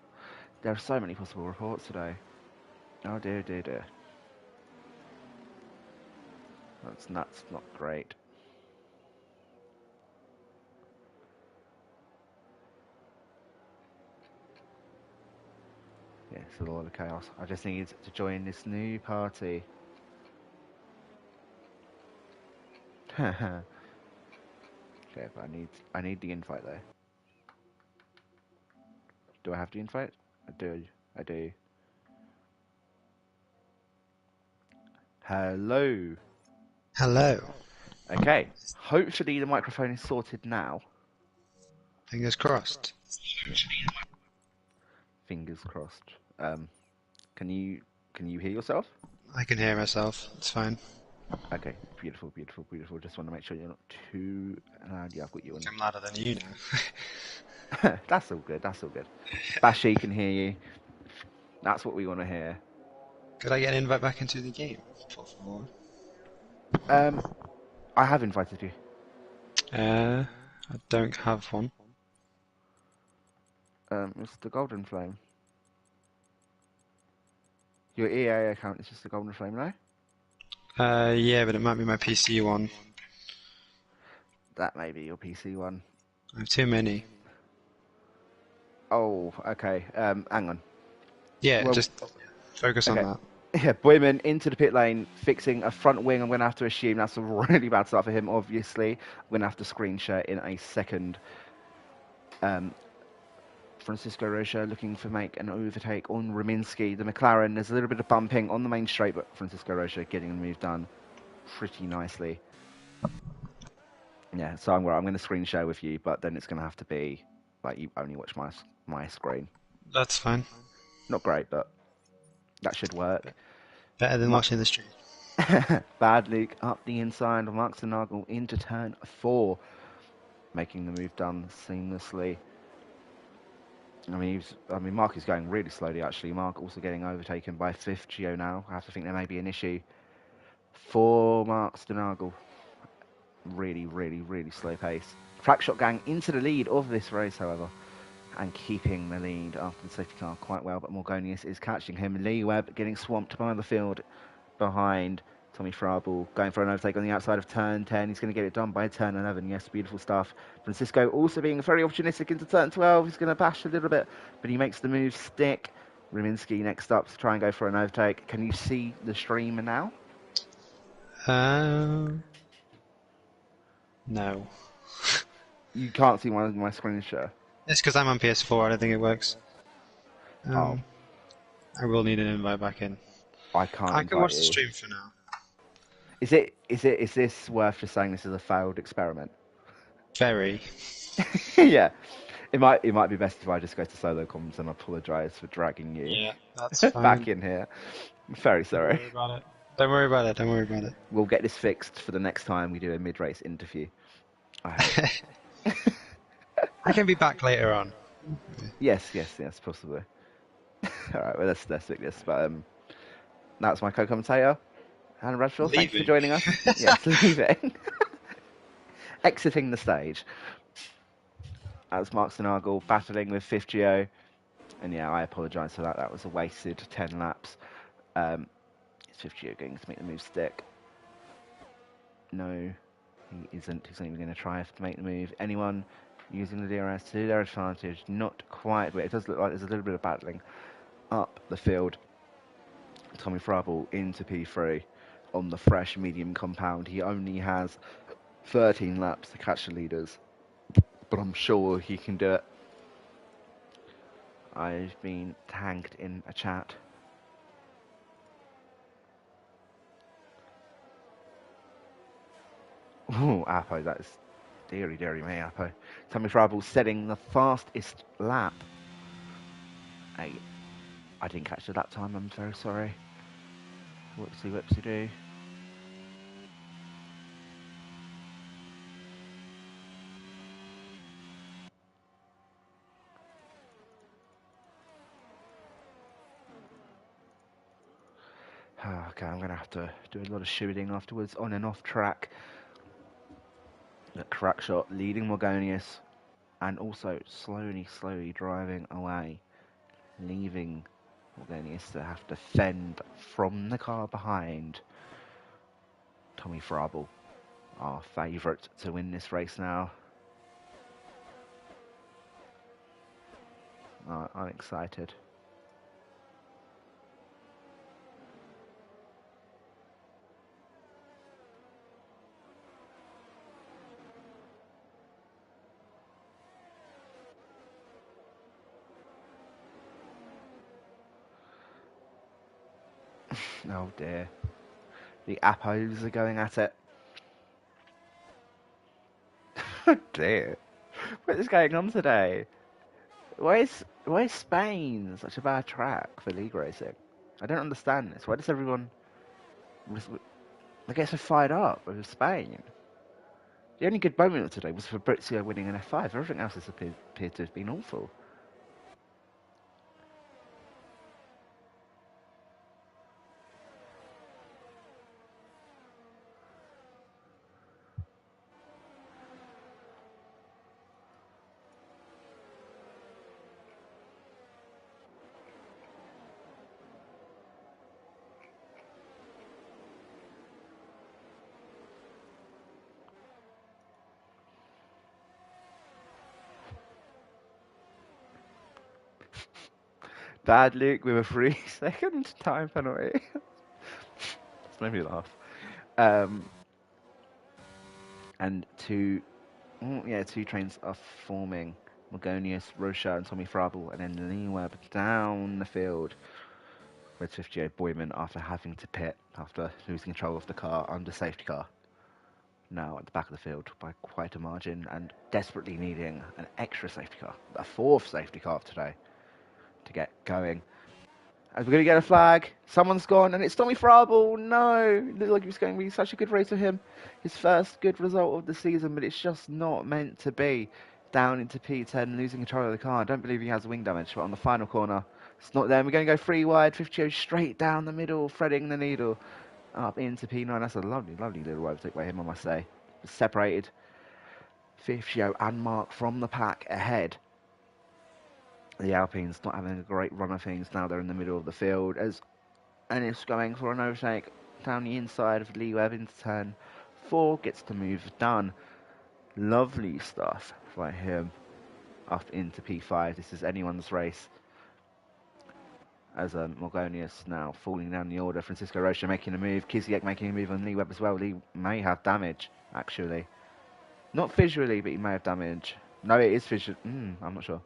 There are so many possible reports today. Oh dear, dear, dear. That's not great. Yeah, it's a lot of chaos. I just need to join this new party. Okay, but I need the invite though. Do I have the invite? I do. I do. Hello. Hello. Okay. Hopefully the microphone is sorted now. Fingers crossed. Fingers crossed. Can you hear yourself? I can hear myself. It's fine. Okay. Beautiful, beautiful, beautiful. Just want to make sure you're not too loud. Yeah, I've got you on. I'm louder than you now. That's all good. That's all good. Bashy can hear you. That's what we want to hear. Could I get an invite back into the game? Por favor? I have invited you. I don't have one. Mr. Golden Flame. Your EA account is just the Golden Flame now? Yeah, but it might be my PC one. That may be your PC one. I have too many. Oh, okay. Hang on. Yeah, Well, just focus on okay. that. Yeah, Boyman into the pit lane, fixing a front wing. I'm going to have to assume that's a really bad start for him, obviously. I'm going to have to screen share in a second. Francisco Rocha looking for make an overtake on Raminsky. The McLaren, there's a little bit of bumping on the main straight, but Francisco Rocha getting the move done pretty nicely. Yeah, so I'm going to screen share with you, but then it's going to have to be like you only watch my screen. That's fine. Not great, but that should work. Better than watching the stream. Bad Luke up the inside of Mark Nagel into turn 4, making the move done seamlessly. I mean, Mark is going really slowly, actually. Mark also getting overtaken by 5th Gio now. I have to think there may be an issue for Mark Stenagel. Really, really, really slow pace. Crackshot Gang into the lead of this race, however, and keeping the lead after the safety car quite well, but Morgonius is catching him. Lee Webb getting swamped by the field behind Tommy Frabel, going for an overtake on the outside of turn 10. He's going to get it done by turn 11. Yes, beautiful stuff. Francisco also being very opportunistic into turn 12. He's going to bash a little bit, but he makes the move stick. Raminsky next up to try and go for an overtake. Can you see the stream now? No. You can't see my screen share. It's because I'm on PS4. I don't think it works. Oh. I will need an invite back in. I can't. I can watch the you. stream for now. Is this worth just saying this is a failed experiment? Very. Yeah. It might be best if I just go to solo comms and apologise for dragging you. Yeah, that's fine. Back in here. I'm very sorry. Don't worry about it. Don't worry about it. Don't worry about it. We'll get this fixed for the next time we do a mid-race interview. I hope. I can be back later on. Yes, possibly. All right, well, let's pick this. But that's my co-commentator, Hannah Bradshaw. Thank you for Leaving. joining us. Yes, leaving, exiting the stage. As Mark Sinagel battling with 50. And yeah, I apologise for that. That was a wasted 10 laps. Is 50 going to make the move stick? No, he isn't. He's not even going to try to make the move. Anyone using the DRS to their advantage? Not quite, but it does look like there's a little bit of battling up the field. Tommy Frabel into P3 on the fresh medium compound. He only has 13 laps to catch the leaders, but I'm sure he can do it. I've been tagged in a chat. Oh, Apo, that's deary me, Apo. Tommy Frabel setting the fastest lap. Hey, I didn't catch it that time, I'm very sorry. Whoopsie do. Okay, I'm going to have to do a lot of shooting afterwards, on and off track. The crack shot leading Morgonius, and also slowly driving away, leaving Morgonius to have to fend from the car behind. Tommy Frabel, our favourite to win this race now. I'm excited. Oh dear. The Appos are going at it. Oh dear. What is going on today? Why is Spain such a bad track for league racing? I don't understand this. Why does everyone get so fired up over Spain? The only good moment of today was Fabrizio winning an F5. Everything else has appeared to have been awful. Bad Luke with a 3-second time penalty. It's made me laugh. And two trains are forming. Morgonius, Rocha, and Tommy Frabel, and then Lee Webb down the field with 58 Boyman after having to pit after losing control of the car under safety car. Now at the back of the field by quite a margin and desperately needing an extra safety car, a fourth safety car today to get going. As we're going to get a flag, someone's gone, and it's Tommy Frabel. No, it looked like it was going to be such a good race for him. His first good result of the season, but it's just not meant to be. Down into P10, losing control of the car. I don't believe he has wing damage, but on the final corner, it's not there. We're going to go 3 wide, 50 straight down the middle, threading the needle up into P9. That's a lovely little overtake by him, I must say. Separated 50 and Mark from the pack ahead. The Alpines not having a great run of things now. They're in the middle of the field and it's going for an overtake down the inside of Lee Webb into turn 4. Gets the move done. Lovely stuff by him up into P5. This is anyone's race. As Morgonius now falling down the order. Francisco Rocha making a move. Kiziak making a move on Lee Webb as well. Lee may have damage, actually. Not visually, but he may have damage. No, it is visual. I'm not sure.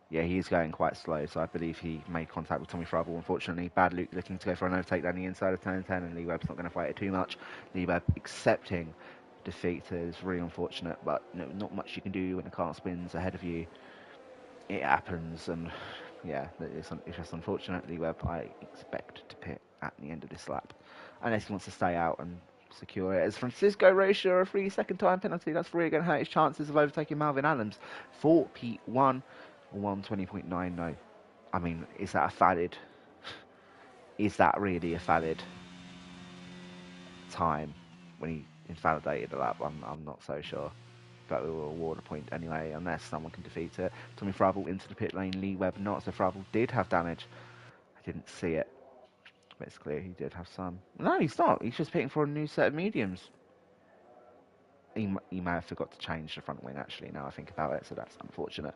Yeah, he's going quite slow, so I believe he made contact with Tommy Frabel, unfortunately. Bad Luke looking to go for an overtake down the inside of turn 10, and Lee Webb's not going to fight it too much. Lee Webb accepting defeat is really unfortunate, but not much you can do when the car spins ahead of you. It happens, and yeah, it's just unfortunate. Lee Webb, I expect to pit at the end of this lap, unless he wants to stay out and secure it. As Francisco Rocha, a 3-second time penalty. That's really going to hurt his chances of overtaking Malvin Adams. 4P1, 120.90. I mean, is that a valid? Is that really a valid time when he invalidated the lap? I'm not so sure. But we will award a point anyway, unless someone can defeat it. Tommy Fravel into the pit lane. Lee Webb not. So Fravel did have damage. I didn't see it. But it's clear he did have some. No, he's not. He's just pitting for a new set of mediums. He may have forgot to change the front wing, actually, now I think about it, so that's unfortunate.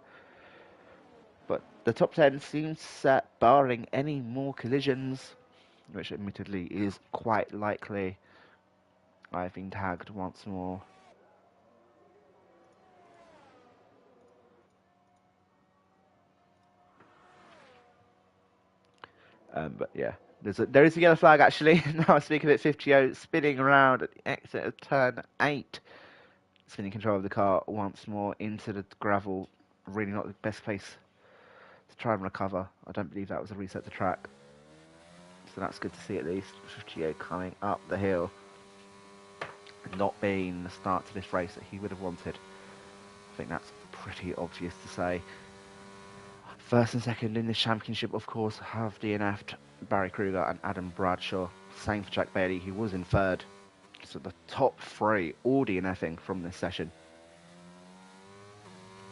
But the top 10 seems set, barring any more collisions, which admittedly is quite likely. I've been tagged once more. But yeah, there is a yellow flag, actually. Now I speak of it, 50 spinning around at the exit of turn 8. Spinning control of the car once more into the gravel. Really not the best place to try and recover. I don't believe that was a reset to track. So that's good to see at least. 50 coming up the hill. Not being the start to this race that he would have wanted. I think that's pretty obvious to say. First and second in this championship, of course, have DNF'd Barry Kruger and Adam Bradshaw. Same for Jack Bailey, who was in third. So the top 3 all DNFing from this session.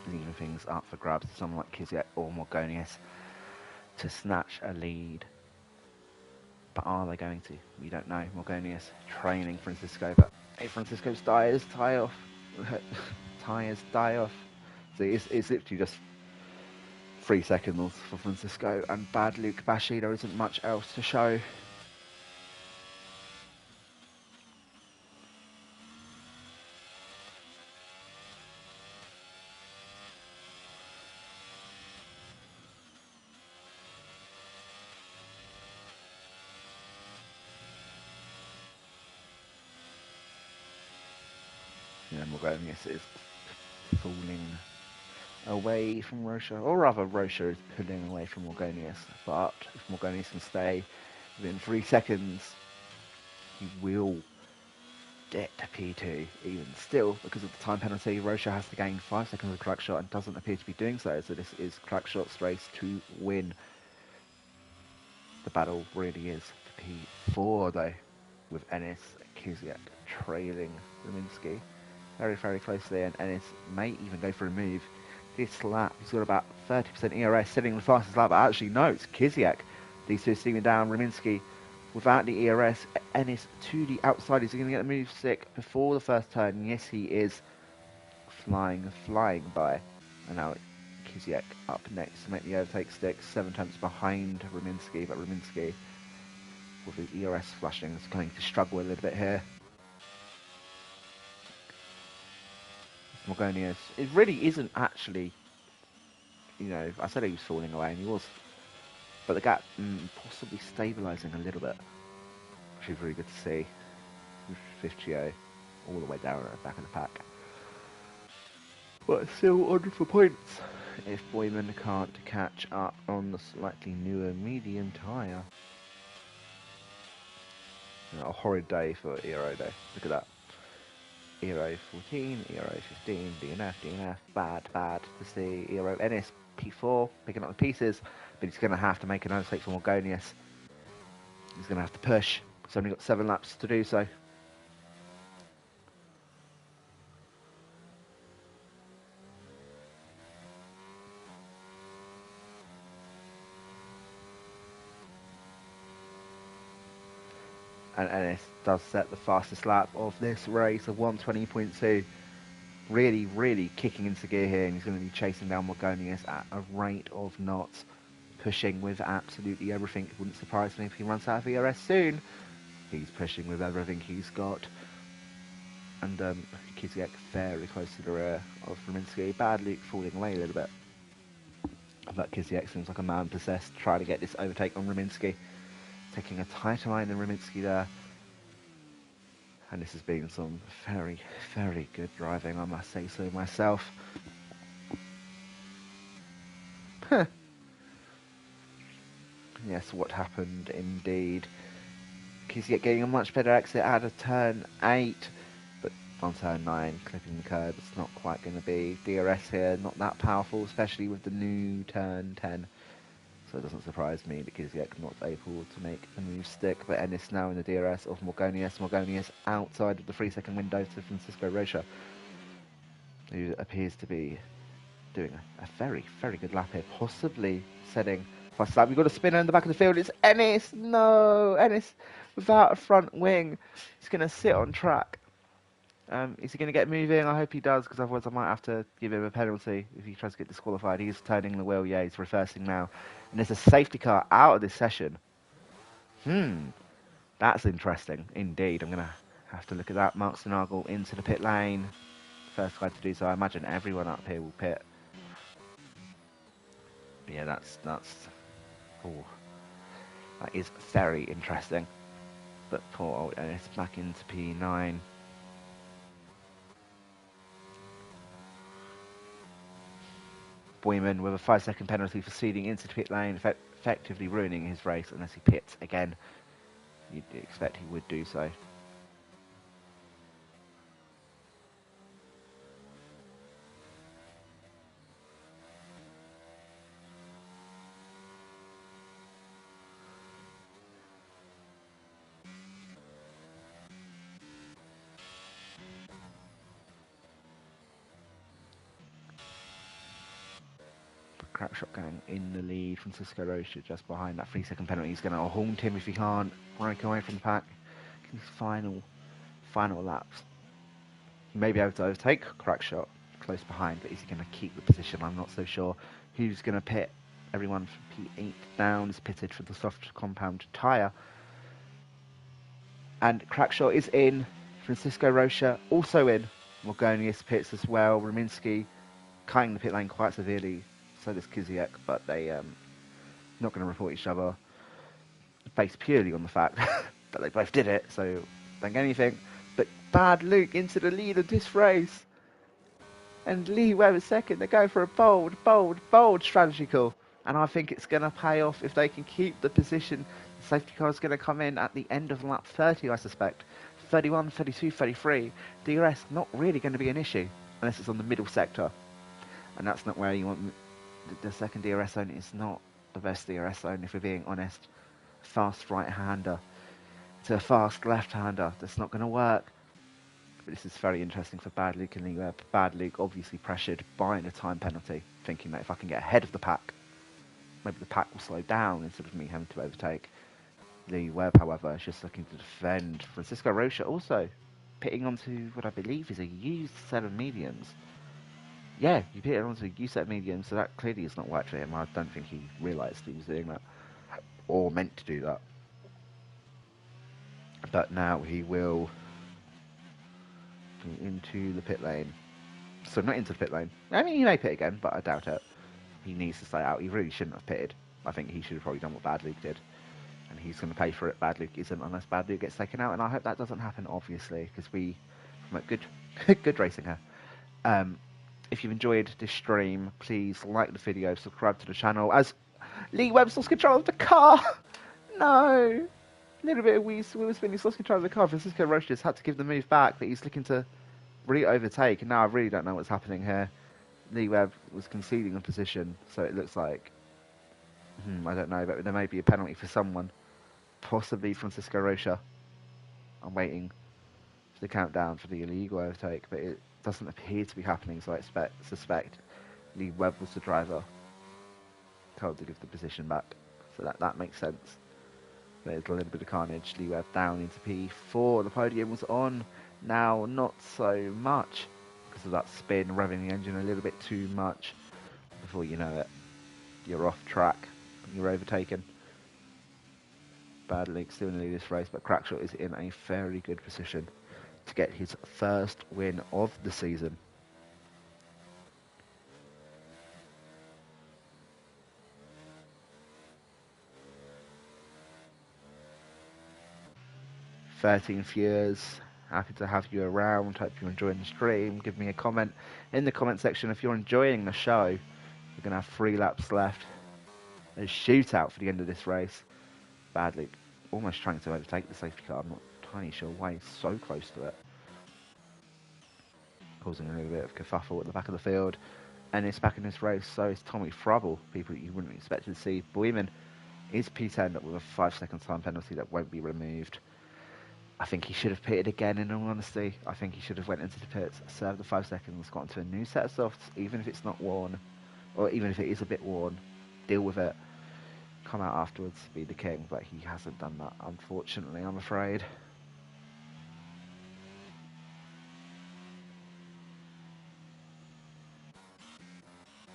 Leaving things up for grabs to someone like Kvyat or Morgonius to snatch a lead. But are they going to? We don't know. Morgonius training Francisco, but hey, Francisco's tyres die off. Tyres die off. So it's literally just 3 seconds for Francisco and bad Luke Bashi. There isn't much else to show. Yeah, Morgonius is falling away from Rocha, or rather Rocha is pulling away from Morgonius, but if Morgonius can stay within 3 seconds, he will get to P2. Even still, because of the time penalty, Rocha has to gain 5 seconds of crack shot and doesn't appear to be doing so, so this is crack shot's race to win. The battle really is for P4 though, with Ennis Kvyat trailing Ruminski very, very closely, and Ennis may even go for a move. This lap, he's got about 30% ERS, setting the fastest lap, but actually no, it's Kvyat. These two steaming down, Ruminski without the ERS, Ennis to the outside. Is he going to get the move stick before the first turn? Yes, he is. Flying by. And now Kvyat up next to make the overtake stick, 7 tenths behind Ruminski, but Ruminski with his ERS flashing is going to struggle a little bit here. Morgonius, it really isn't actually, I said he was falling away, and he was, but the gap possibly stabilising a little bit, which is really good to see. 50 all the way down at the back of the pack. But still on for points if Boyman can't catch up on the slightly newer medium tyre. A horrid day for Ero Day. Look at that. Ero 14, Ero 15, DNF, bad to see. Ero Ennis, P4, picking up the pieces, but he's going to have to make an overtake for Morgonius. He's going to have to push. He's only got 7 laps to do so. And Ennis does set the fastest lap of this race of 120.2. Really kicking into gear here, and he's going to be chasing down Morgonius at a rate of knots, pushing with absolutely everything. It wouldn't surprise me if he runs out of ERS soon. He's pushing with everything he's got. And Kvyat very close to the rear of Ruminski. Bad Luke falling away a little bit. But Kvyat seems like a man possessed, trying to get this overtake on Ruminski. Taking a tighter line than Ruminski there. And this has been some very good driving, I must say so myself. Huh. Yes, what happened indeed. Kizyak getting a much better exit out of turn 8, but on turn 9, clipping the curb, it's not quite going to be. DRS here, not that powerful, especially with the new turn 10. So it doesn't surprise me that Kizyak not able to make the move stick, but Ennis now in the DRS of Morgonius. Morgonius outside of the 3-second window to Francisco Rocha, who appears to be doing a very, very good lap here, possibly setting fast lap. We've got a spinner in the back of the field. It's Ennis. No, Ennis without a front wing. He's going to sit on track. Is he going to get moving? I hope he does, because otherwise I might have to give him a penalty if he tries to get disqualified. He's turning the wheel. Yeah, he's reversing now. And there's a safety car out of this session. That's interesting indeed. I'm going to have to look at that. Mark Sinagel into the pit lane. First guy to do so. I imagine everyone up here will pit. But yeah, that is very interesting. But poor old Ennis back into P9. Boyman with a 5-second penalty for speeding into the pit lane, effectively ruining his race unless he pits again. You'd expect he would do so. Crackshot going in the lead. Francisco Rocha just behind that 3-second penalty. He's going to haunt him if he can't break away from the pack. His final laps. He may be able to overtake Crackshot close behind, but is he going to keep the position? I'm not so sure. Who's going to pit? Everyone from P8 down is pitted for the soft compound tyre. And Crackshot is in. Francisco Rocha also in. Morgonius pits as well. Rominski cutting the pit lane quite severely. So does Kizyak, but they not going to report each other based purely on the fact that they both did it, so don't get anything. But Bad Luke into the lead of this race. And Lee Webber second. They're going for a bold strategy call. And I think it's going to pay off if they can keep the position. The safety car is going to come in at the end of lap 30, I suspect. 31, 32, 33. DRS not really going to be an issue unless it's on the middle sector. And that's not where you want the second DRS zone. Is not the best DRS zone, if we're being honest. Fast right-hander to a fast left-hander. That's not going to work. But this is very interesting for Bad Luke and Lee Webb. Bad Luke obviously pressured by the time penalty, thinking that if I can get ahead of the pack, maybe the pack will slow down instead of me having to overtake. Lee Webb, however, is just looking to defend. Francisco Rocha also pitting onto what I believe is a used set of mediums. Yeah, he pitted onto a used set of mediums, so that clearly has not worked for him. I don't think he realised he was doing that, or meant to do that. But now he will go into the pit lane. So not into the pit lane. I mean, he may pit again, but I doubt it. He needs to stay out. He really shouldn't have pitted. I think he should have probably done what Bad Luke did. And he's going to pay for it. Bad Luke isn't, unless Bad Luke gets taken out. And I hope that doesn't happen, obviously, because we promote good racing here. If you've enjoyed this stream, please like the video, subscribe to the channel. As Lee Webb's lost control of the car. No. A little bit of wheel spin. He's lost control of the car. Francisco Rocha just had to give the move back, but he's looking to re-overtake. And now I really don't know what's happening here. Lee Webb was conceding a position, so it looks like, I don't know, but there may be a penalty for someone. Possibly Francisco Rocha. I'm waiting for the countdown for the illegal overtake, but it doesn't appear to be happening, so I suspect Lee Webb was the driver told to give the position back. So that makes sense. There's a little bit of carnage. Lee Webb down into P4. The podium was on. Now not so much because of that spin, revving the engine a little bit too much. Before you know it, you're off track. You're overtaken. Bad Luke still in the lead of this race, but Crackshot is in a very good position to get his first win of the season. Viewers, happy to have you around. Hope you're enjoying the stream. Give me a comment in the comment section if you're enjoying the show. We're going to have 3 laps left. A shootout for the end of this race. Bad Luke almost trying to overtake the safety car. I'm not entirely sure why he's so close to it. Causing a little bit of kerfuffle at the back of the field. And it's back in this race, so it's Tommy Frubble, people you wouldn't expect to see. Boyman is P10 with a 5-second time penalty that won't be removed. I think he should have pitted again, in all honesty. I think he should have went into the pits, served the 5 seconds, got into a new set of softs, even if it's not worn, or even if it is a bit worn, deal with it. Come out afterwards, be the king, but he hasn't done that, unfortunately, I'm afraid.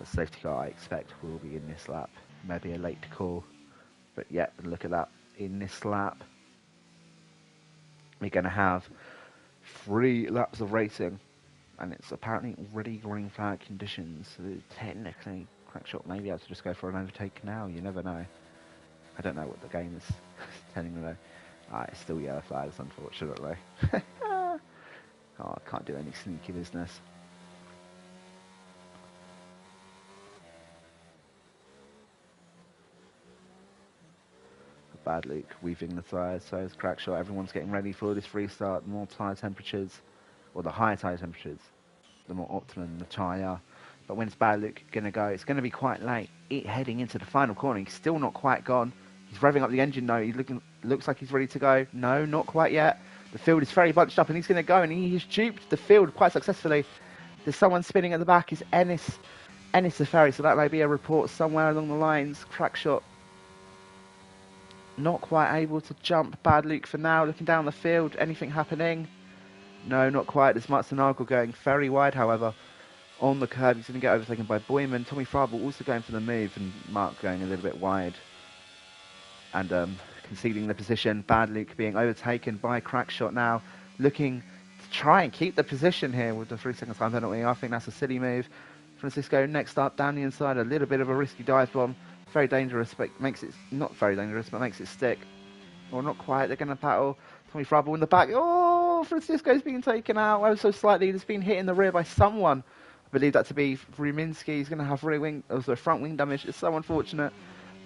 The safety car, I expect, will be in this lap. Maybe a late call, but yeah, look at that. In this lap, we're going to have 3 laps of racing, and it's apparently already green flag conditions, so technically Crackshot may be able to just go for an overtake now. You never know. I don't know what the game is telling me though. It's still yellow flags, unfortunately. Oh, I can't do any sneaky business. Bad Luke weaving the tyres, so is Crackshot. Everyone's getting ready for this restart. The more tyre temperatures, or the higher tyre temperatures, the more optimum the tyre. But when's Bad Luke going to go? It's going to be quite late. Heading into the final corner. He's still not quite gone. He's revving up the engine though. He looks like he's ready to go. No, not quite yet. The field is very bunched up and he's going to go, and he has duped the field quite successfully. There's someone spinning at the back. Is Ennis Safari, so that may be a report somewhere along the lines. Crackshot not quite able to jump. Bad Luke for now, looking down the field. Anything happening? No, not quite. There's Matsunaga going very wide, however. On the curb, he's going to get overtaken by Boyman. Tommy Frabel also going for the move, and Mark going a little bit wide. And conceding the position. Bad Luke being overtaken by Crackshot now. Looking to try and keep the position here with the 3-second time penalty. I think that's a silly move. Francisco next up, down the inside. A little bit of a risky dive bomb. Very dangerous, but makes it not very dangerous, but makes it stick. Or not quite. They're going to battle. Tommy Frabel in the back. Oh, Francisco's being taken out. Oh, so slightly. He's been hit in the rear by someone. I believe that to be Ruminski. He's going to have rear wing, also front wing damage. It's so unfortunate.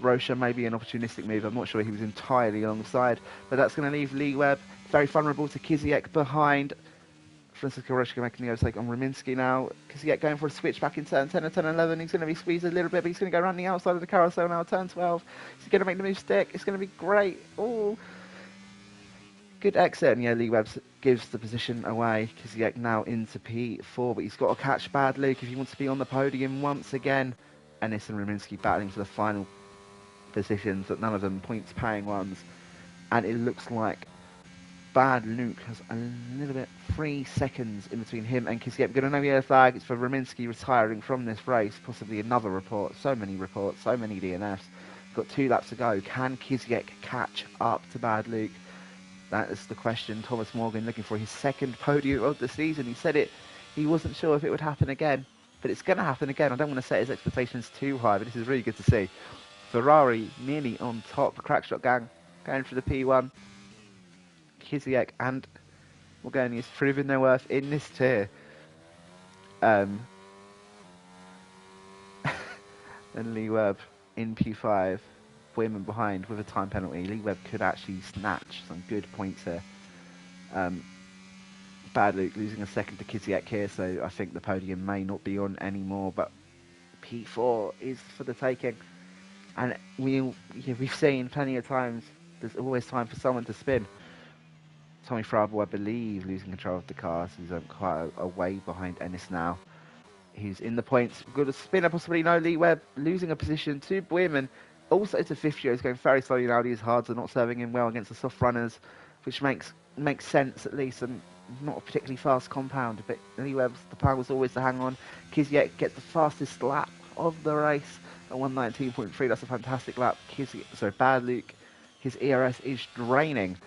Rocha may be an opportunistic move. I'm not sure he was entirely alongside, but that's going to leave Lee Webb very vulnerable to Kiziek behind. Francisco Rocha making the overtake on Ruminski now. Kiziek going for a switch back in turn 10 and turn 11. He's going to be squeezed a little bit, but he's going to go around the outside of the carousel now. Turn 12. He's going to make the move stick. It's going to be great. Oh, good exit. And yeah, Lee Webb gives the position away. Kiziek now into P4, but he's got to catch Bad Luke if he wants to be on the podium once again. Ennis and Ruminski battling for the final positions, but none of them points paying ones. And it looks like Bad Luke has a little bit 3 seconds in between him and Kiziek. We're going to know the yellow flag. It's for Ruminski retiring from this race. Possibly another report. So many reports, so many DNFs. Got 2 laps to go. Can Kiziek catch up to Bad Luke? That is the question. Thomas Morgan looking for his 2nd podium of the season. He said it. He wasn't sure if it would happen again, but it's going to happen again. I don't want to set his expectations too high, but this is really good to see. Ferrari nearly on top. The Crackshot gang going for the P1. Kiziek and Morgani has proven their worth in this tier. And Lee Webb in P5. Boyman behind with a time penalty. Lee Webb could actually snatch some good points here. Bad Luke losing a 2nd to Kiziek here, so I think the podium may not be on anymore, but P4 is for the taking. And we've seen plenty of times, there's always time for someone to spin. Tommy Frabel, I believe, losing control of the car, so he's quite a way behind Ennis now. He's in the points. Got a spinner, possibly no. Lee Webb losing a position to Boyman. Also to 50. He's going very slowly now. These hards are not serving him well against the soft runners, which makes sense at least, and not a particularly fast compound. But Lee Webb's, the plan was always to hang on. Kiziek gets the fastest lap of the race at 119.3. That's a fantastic lap. Bad Luke, his ERS is draining.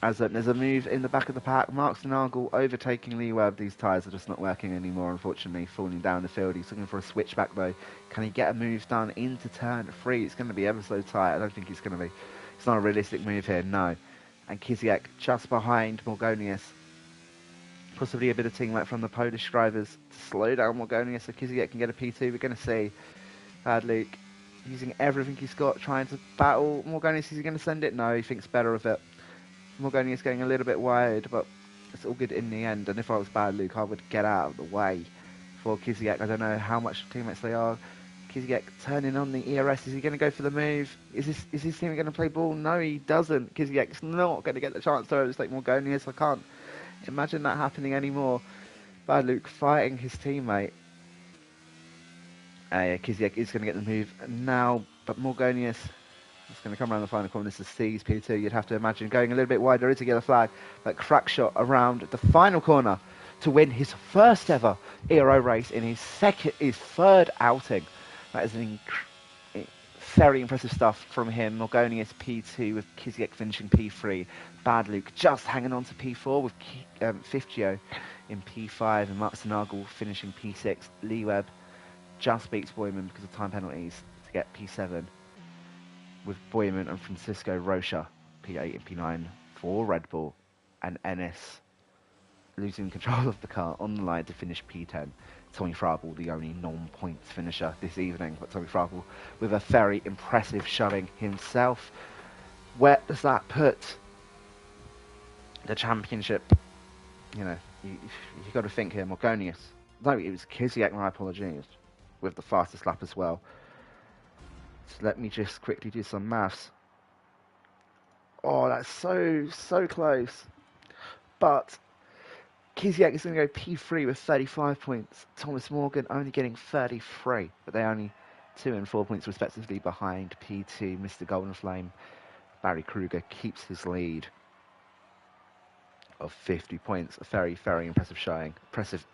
As there's a move in the back of the pack. Mark Snargle overtaking Lee Webb. These tyres are just not working anymore, unfortunately. Falling down the field. He's looking for a switchback, though. Can he get a move done into turn 3? It's going to be ever so tight. I don't think it's going to be. It's not a realistic move here, no. And Kiziek just behind Morgonius. Possibly a bit of teamwork from the Polish drivers to slow down Morgonius so Kiziek can get a P2. We're going to see Bad Luke using everything he's got, trying to battle. Morgonius, is he going to send it? No, he thinks better of it. Morgonius getting a little bit wide, but it's all good in the end. And if I was Bad Luke, I would get out of the way for Kiziak. I don't know how much teammates they are. Kiziak turning on the ERS. Is he going to go for the move? Is his team going to play ball? No, he doesn't. Kiziak's not going to get the chance to overtake Morgonius. I can't imagine that happening anymore. Bad Luke fighting his teammate. Kiziak is going to get the move now, but Morgonius is going to come around the final corner. This is C's P2. You'd have to imagine going a little bit wider. There is a yellow flag, but crack shot around the final corner to win his first ever Ero race in his third outing. That is very impressive stuff from him. Morgonius P2 with Kiziak finishing P3. Bad Luke just hanging on to P4 with Fifgio in P5 and Mark Nagel finishing P6. Lee Webb just beats Boyman because of time penalties to get P7 with Boyman and Francisco Rocha P8 and P9 for Red Bull, and Ennis losing control of the car on the line to finish P10. Tommy Frabel, the only non-points finisher this evening, but Tommy Frabel with a very impressive showing himself. Where does that put the championship? You know, you got to think here. Morgonius, no, it was Kiziak, my apologies, with the fastest lap as well. So let me just quickly do some maths. Oh, that's so close. But Kiziak is going to go P3 with 35 points. Thomas Morgan only getting 33, but they're only 2 and 4 points respectively behind P2. Mr. Golden Flame, Barry Kruger, keeps his lead of 50 points. A very impressive showing.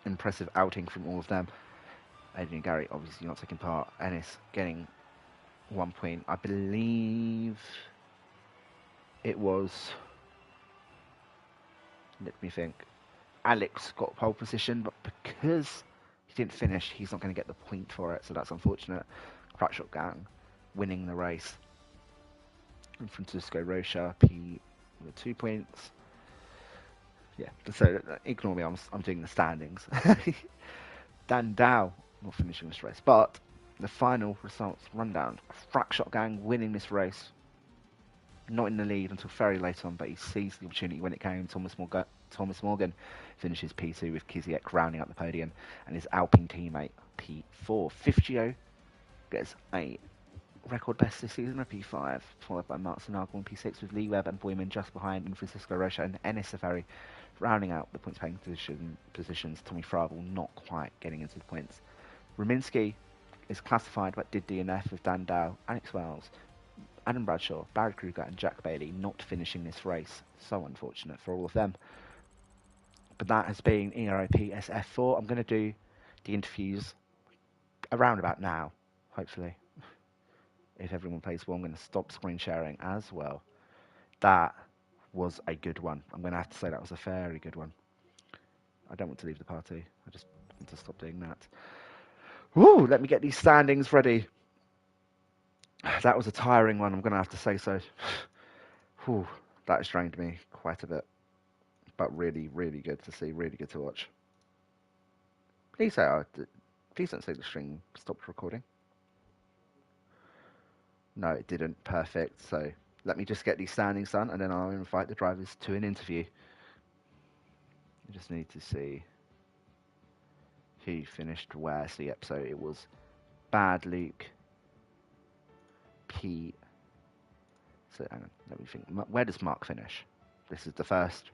Impressive outing from all of them. Adrian Gary obviously not taking part. Ennis getting 1 point. I believe it was, let me think, Alex got pole position, but because he didn't finish, he's not going to get the point for it, so that's unfortunate. Crackshot Gang winning the race. And Francisco Rocha P with 2 points. Yeah, so ignore me, I'm doing the standings. Dan Dow not finishing this race, but the final results rundown. Crackshot Gang winning this race. Not in the lead until very late on, but he seized the opportunity when it came. Thomas Morgan finishes P2 with Kiziak rounding up the podium, and his Alpine teammate P4. Fifgio gets a record best this season of P5, followed by Mark Sanagel in P6 with Lee Webb and Boyman just behind, and Francisco Rocha and Ennis Safari rounding out the points paying positions. Tommy Frabel not quite getting into the points. Ruminski is classified but did DNF with Dan Dow, Alex Wells, Adam Bradshaw, Barry Kruger and Jack Bailey not finishing this race. So unfortunate for all of them. But that has been Ero Ps F4. I'm going to do the interviews around about now, hopefully. If everyone plays well, I'm going to stop screen sharing as well. That was a good one. I'm going to have to say that was a very good one. I don't want to leave the party. I just want to stop doing that. Woo! Let me get these standings ready. That was a tiring one, I'm going to have to say so. Whew, that has strained me quite a bit. But really good to see, really good to watch. Please don't say the stream stopped recording. No, it didn't. Perfect. So let me just get these standings done, and then I'll invite the drivers to an interview. I just need to see who finished where. So yep, so it was Bad Luke, P. So hang on, let me think. Where does Mark finish? This is the first.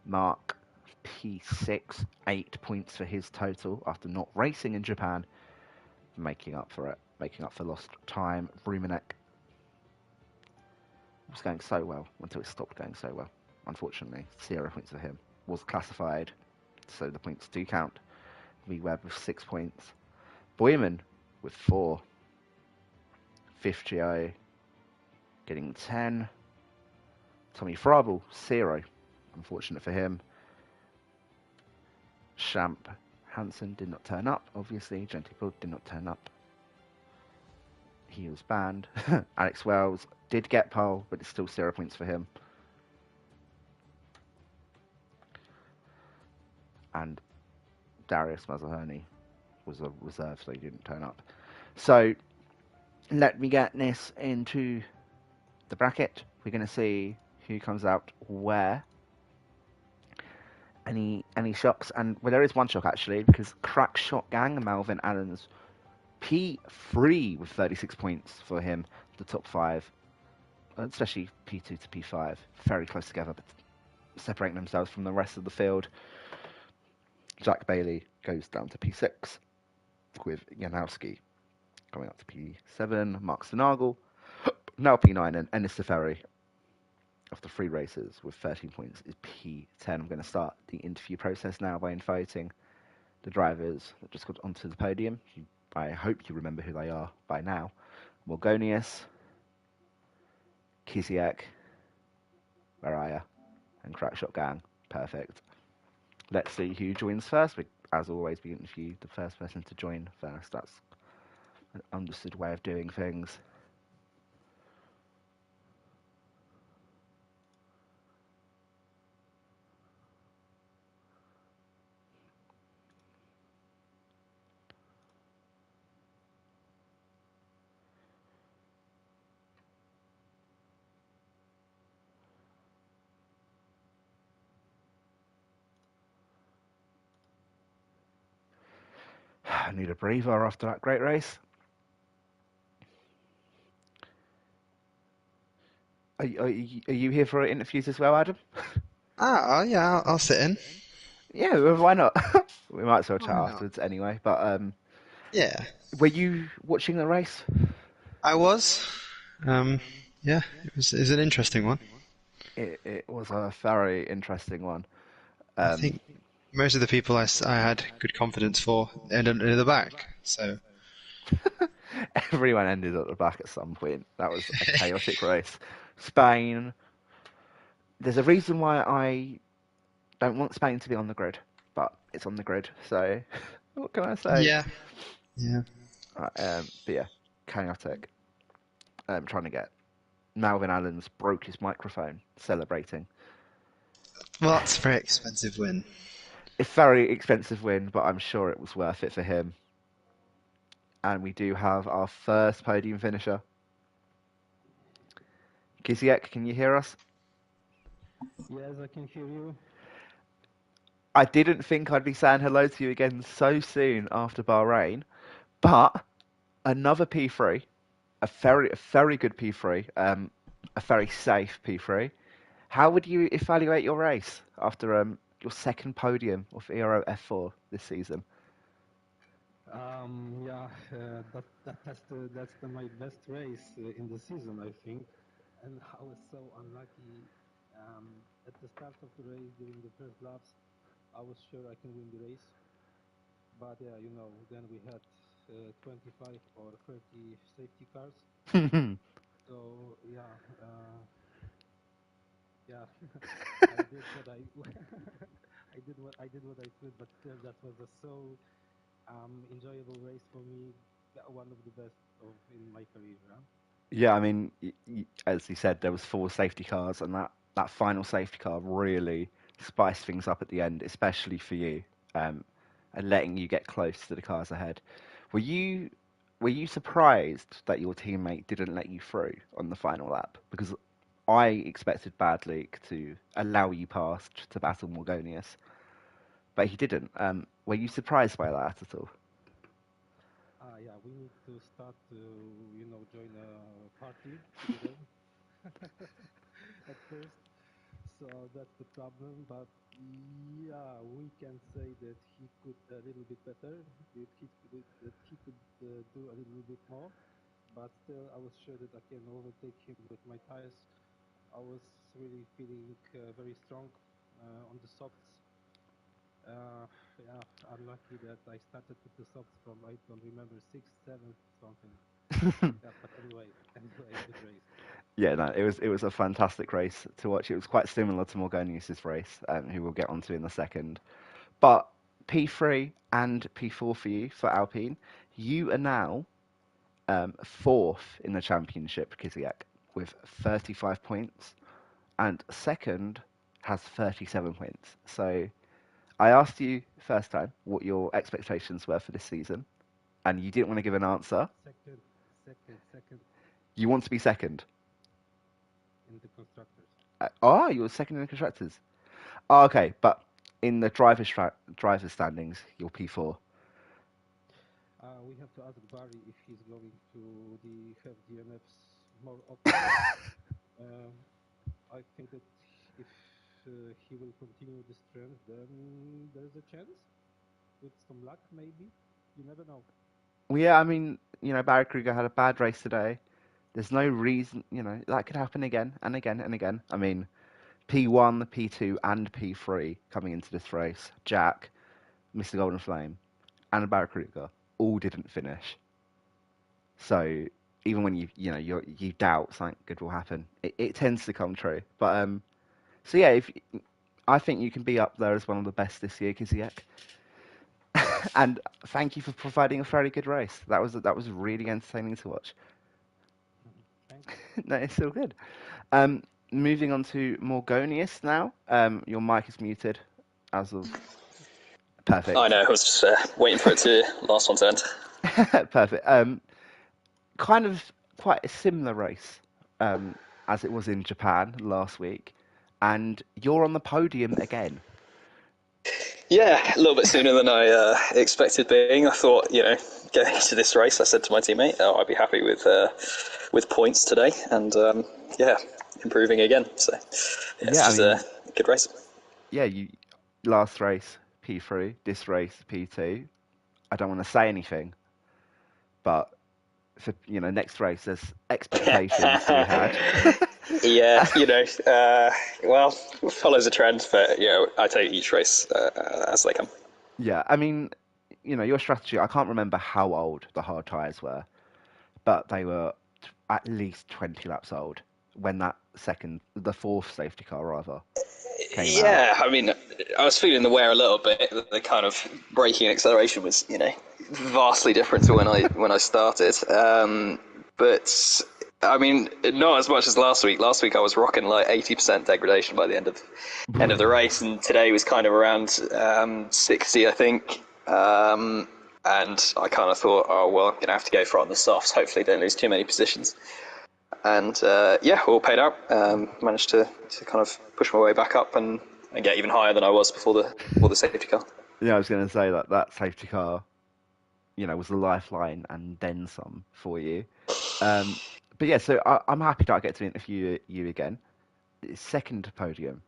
Mark P6, 8 points for his total after not racing in Japan, making up for lost time. Ruminek was going so well until it stopped going so well. Unfortunately, 0 points for him. Was classified, so the points do count. V-Web with 6 points. Boyman with 4. Fifgio getting 10. Tommy Frabel, 0. Unfortunate for him. Champ Hansen did not turn up, obviously. Gentipol did not turn up. He was banned. Alex Wells did get pole, but it's still 0 points for him. And Darius Mazzahoni was a reserve, so he didn't turn up. So let me get this into the bracket. We're going to see who comes out where. Any shocks? And well, there is one shock actually because Crack Shot Gang, Melvin Allen's P3 with 36 points for him, the top five, especially P2 to P5, very close together, but separating themselves from the rest of the field. Jack Bailey goes down to P6 with Janowski coming up to P7. Mark Stanagel now P9, and Ennis Teferi after 3 races with 13 points is P10. I'm going to start the interview process now by inviting the drivers that just got onto the podium. I hope you remember who they are by now. Morgonius, Kiziak, Mariah, and Crackshot Gang. Perfect. Let's see who joins first. As always, we interview the first person to join first. That's an understood way of doing things. I need a breather after that great race. Are you here for interviews as well, Adam? Yeah, I'll sit in. Yeah, well, why not? We might as well chat Why not? afterwards anyway. But Yeah, were you watching the race? I was. Um, yeah, it was an interesting one. It was a very interesting one. I Um, think most of the people I had good confidence for ended in the back. So Everyone ended at the back at some point. That was a chaotic race. Spain. There's a reason why I don't want Spain to be on the grid, but it's on the grid. So what can I say? yeah, yeah. But yeah, chaotic. Trying to get Malvin Allen's broke his microphone celebrating. Well, that's a very expensive win. It's very expensive win, but I'm sure it was worth it for him. And we do have our first podium finisher. Kiziek, can you hear us? Yes, I can hear you. I didn't think I'd be saying hello to you again so soon after Bahrain, but another P3, a very good P3, a very safe P3. How would you evaluate your race after your second podium of Ero F4 this season? Yeah, that's my best race in the season, I think. And I was so unlucky. At the start of the race, during the first laps, I was sure I can win the race. But yeah, then we had 25 or 30 safety cars. So yeah, yeah, I did what I I did what I could, but still, that was a so enjoyable race for me. One of the best of in my career. Huh? Yeah, I mean, as you said, there was 4 safety cars, and that final safety car really spiced things up at the end, especially for you, um, and letting you get close to the cars ahead. Were you were you surprised that your teammate didn't let you through on the final lap? Because I expected Bad Leak to allow you past to battle Morgonius, but he didn't. Were you surprised by that at all? Yeah, we need to start to join a party together at first. So that's the problem. But yeah, we can say that he could a little bit better. That he could do a little bit more. But still, I was sure that I can overtake him with my tires. I was really feeling very strong on the softs. Yeah, I'm lucky that I started with the softs from I don't remember sixth, seventh, something. Yeah, but anyway, good race. Yeah, no, it was a fantastic race to watch. It was quite similar to Morgonius's race, who we'll get onto in a second. But P3 and P4 for you for Alpine. You are now fourth in the championship, Kiziak, with 35 points, and second has 37 points. So I asked you first time what your expectations were for this season, and you didn't want to give an answer. Second, second You want to be second? in the constructors. You're second in the constructors. Oh, okay, but in the driver's standings, you're P4. We have to ask Barry if he's going to have DNFs more often. Um, I think that if he will continue this trend, then there's a chance. With some luck, maybe. You never know. Well, yeah, I mean, Barry Kruger had a bad race today. There's no reason, that could happen again and again and again. I mean, P1, P2, and P3 coming into this race, Jack, Mr. Golden Flame, and Barry Kruger all didn't finish. So even when you doubt something good will happen, it tends to come true. But so yeah, if I think you can be up there as one of the best this year, Kiziak. And thank you for providing a very good race. That was really entertaining to watch. Thanks. No, it's still good. Moving on to Morgonius now. Your mic is muted as of I perfect. know, I was just waiting for it to last one to end. Perfect. Kind of quite a similar race as it was in Japan last week, and you're on the podium again. Yeah, a little bit sooner than I expected being. I thought, going into this race, I said to my teammate, I'd be happy with points today, and yeah, improving again. So yeah, it's Yeah, I just a mean, good race. yeah, you last race P3, this race P2. I don't want to say anything, but for next race, there's expectations to be had. Yeah, well, follows a trend, but I take each race as they come. Yeah, I mean, your strategy. I can't remember how old the hard tires were, but they were at least 20 laps old when the fourth safety car rather, came out. Yeah, I mean, I was feeling the wear a little bit. The kind of braking and acceleration was, vastly different to when I started. But I mean, not as much as last week. Last week I was rocking like 80% degradation by the end of the race, and today was kind of around 60, I think. And I kind of thought, oh well, I'm gonna have to go for it on the softs. Hopefully, don't lose too many positions. And yeah, all paid out. Managed to kind of push my way back up and get even higher than I was before the safety car. Yeah, I was going to say that safety car, was the lifeline and then some for you. Um, but yeah, so I'm happy that I get to interview you again. Second podium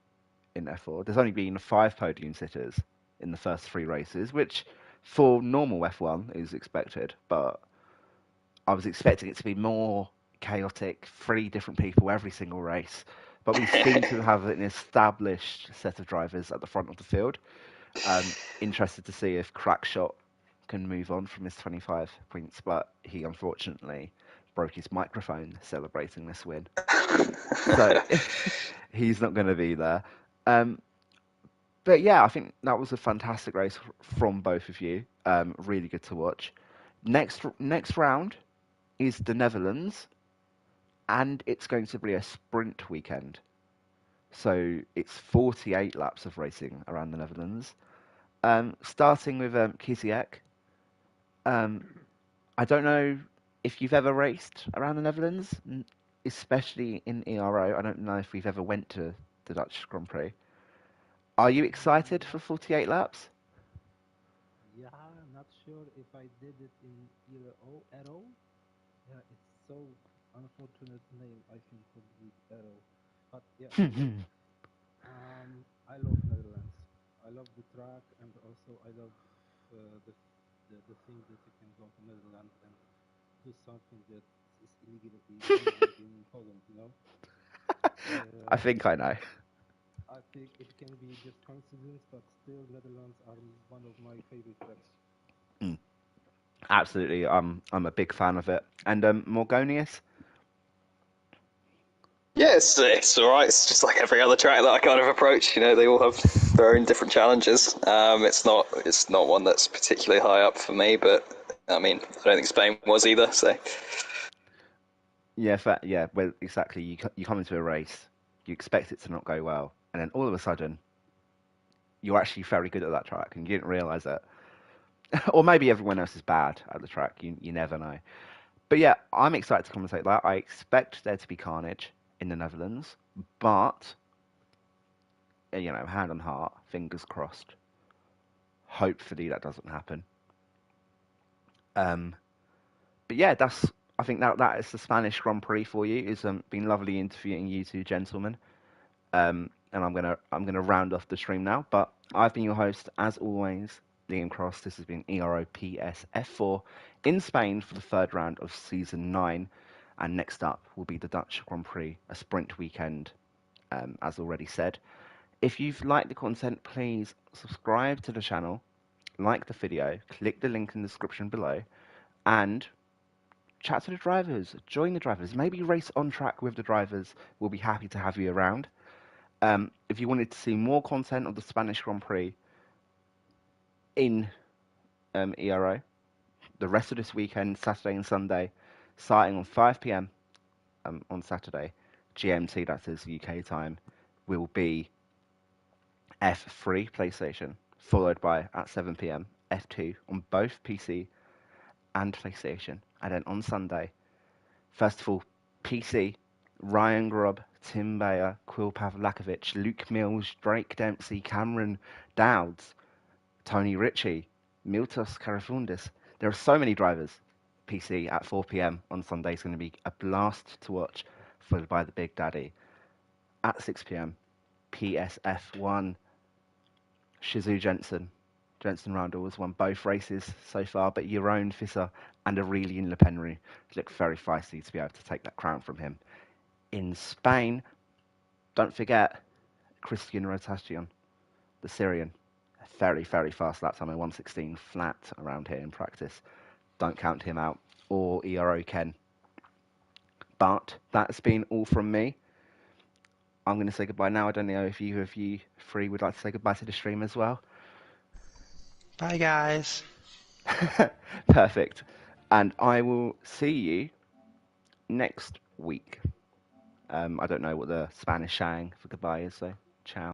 in F4. There's only been 5 podium sitters in the first 3 races, which for normal F1 is expected, but I was expecting it to be more chaotic, 3 different people every single race. But we seem to have an established set of drivers at the front of the field. Interested to see if Crackshot can move on from his 25 points, but he unfortunately broke his microphone celebrating this win. So he's not going to be there. Um, but yeah, I think that was a fantastic race from both of you. Really good to watch. Next round is the Netherlands, and it's going to be a sprint weekend. So it's 48 laps of racing around the Netherlands. Starting with Kiziak. Um, I don't know if you've ever raced around the Netherlands, especially in ERO. I don't know if we've ever went to the Dutch Grand Prix. Are you excited for 48 laps? Yeah, not sure if I did it in Ero. Yeah, it's so unfortunate name, I think, for the Ero. But yeah, anyway, I love Netherlands. I love the track, and also I love the thing that you can go to Netherlands and do something that is illegal in Poland. I Uh, think I know. I think it can be just coincidence, but still, Netherlands are one of my favorite tracks. Mm, absolutely, I'm a big fan of it. And Morgonius, Yeah, it's all right. It's just like every other track that I kind of approach. They all have their own different challenges. It's not one that's particularly high up for me, but I mean, I don't think Spain was either. So yeah, yeah, well, exactly. You come into a race, you expect it to not go well, and then all of a sudden, you're actually very good at that track, and you didn't realize it. Or maybe everyone else is bad at the track. You never know. But yeah, I'm excited to commentate that. I expect there to be carnage in the Netherlands, but hand on heart, fingers crossed. Hopefully that doesn't happen. Um, but yeah, I think that is the Spanish Grand Prix for you. It's been lovely interviewing you two gentlemen. And I'm gonna round off the stream now. But I've been your host as always, Liam Cross. This has been Ero Ps F4 in Spain for the third round of season 9. And next up will be the Dutch Grand Prix, a sprint weekend, as already said. If you've liked the content, please subscribe to the channel, like the video, click the link in the description below, and chat to the drivers, join the drivers, maybe race on track with the drivers. We'll be happy to have you around. If you wanted to see more content of the Spanish Grand Prix in ERO, the rest of this weekend, Saturday and Sunday, starting on 5 p.m. On Saturday, GMT, that is UK time, will be F3 PlayStation, followed by at 7 p.m. F2 on both PC and PlayStation. And then on Sunday, first of all, PC, Ryan Grubb, Tim Bayer, Quil Pavlakovic, Luke Mills, Drake Dempsey, Cameron Dowds, Tony Ritchie, Miltos Karafundis. There are so many drivers. PC at 4 p.m. on Sunday is going to be a blast to watch, followed by the Big Daddy. At 6 p.m., PSF1, Shizu Jensen Randall has won both races so far, but Jeroen Visser and Aurelien Le Penry look very feisty to be able to take that crown from him. In Spain, don't forget Christian Rotacion, the Syrian. Very, very fast lap time, a 1:16 flat around here in practice. Don't count him out, or ERO Ken. But that's been all from me. I'm going to say goodbye now. I don't know if you three would like to say goodbye to the stream as well. Bye, guys. Perfect. And I will see you next week. I don't know what the Spanish saying for goodbye is, so ciao.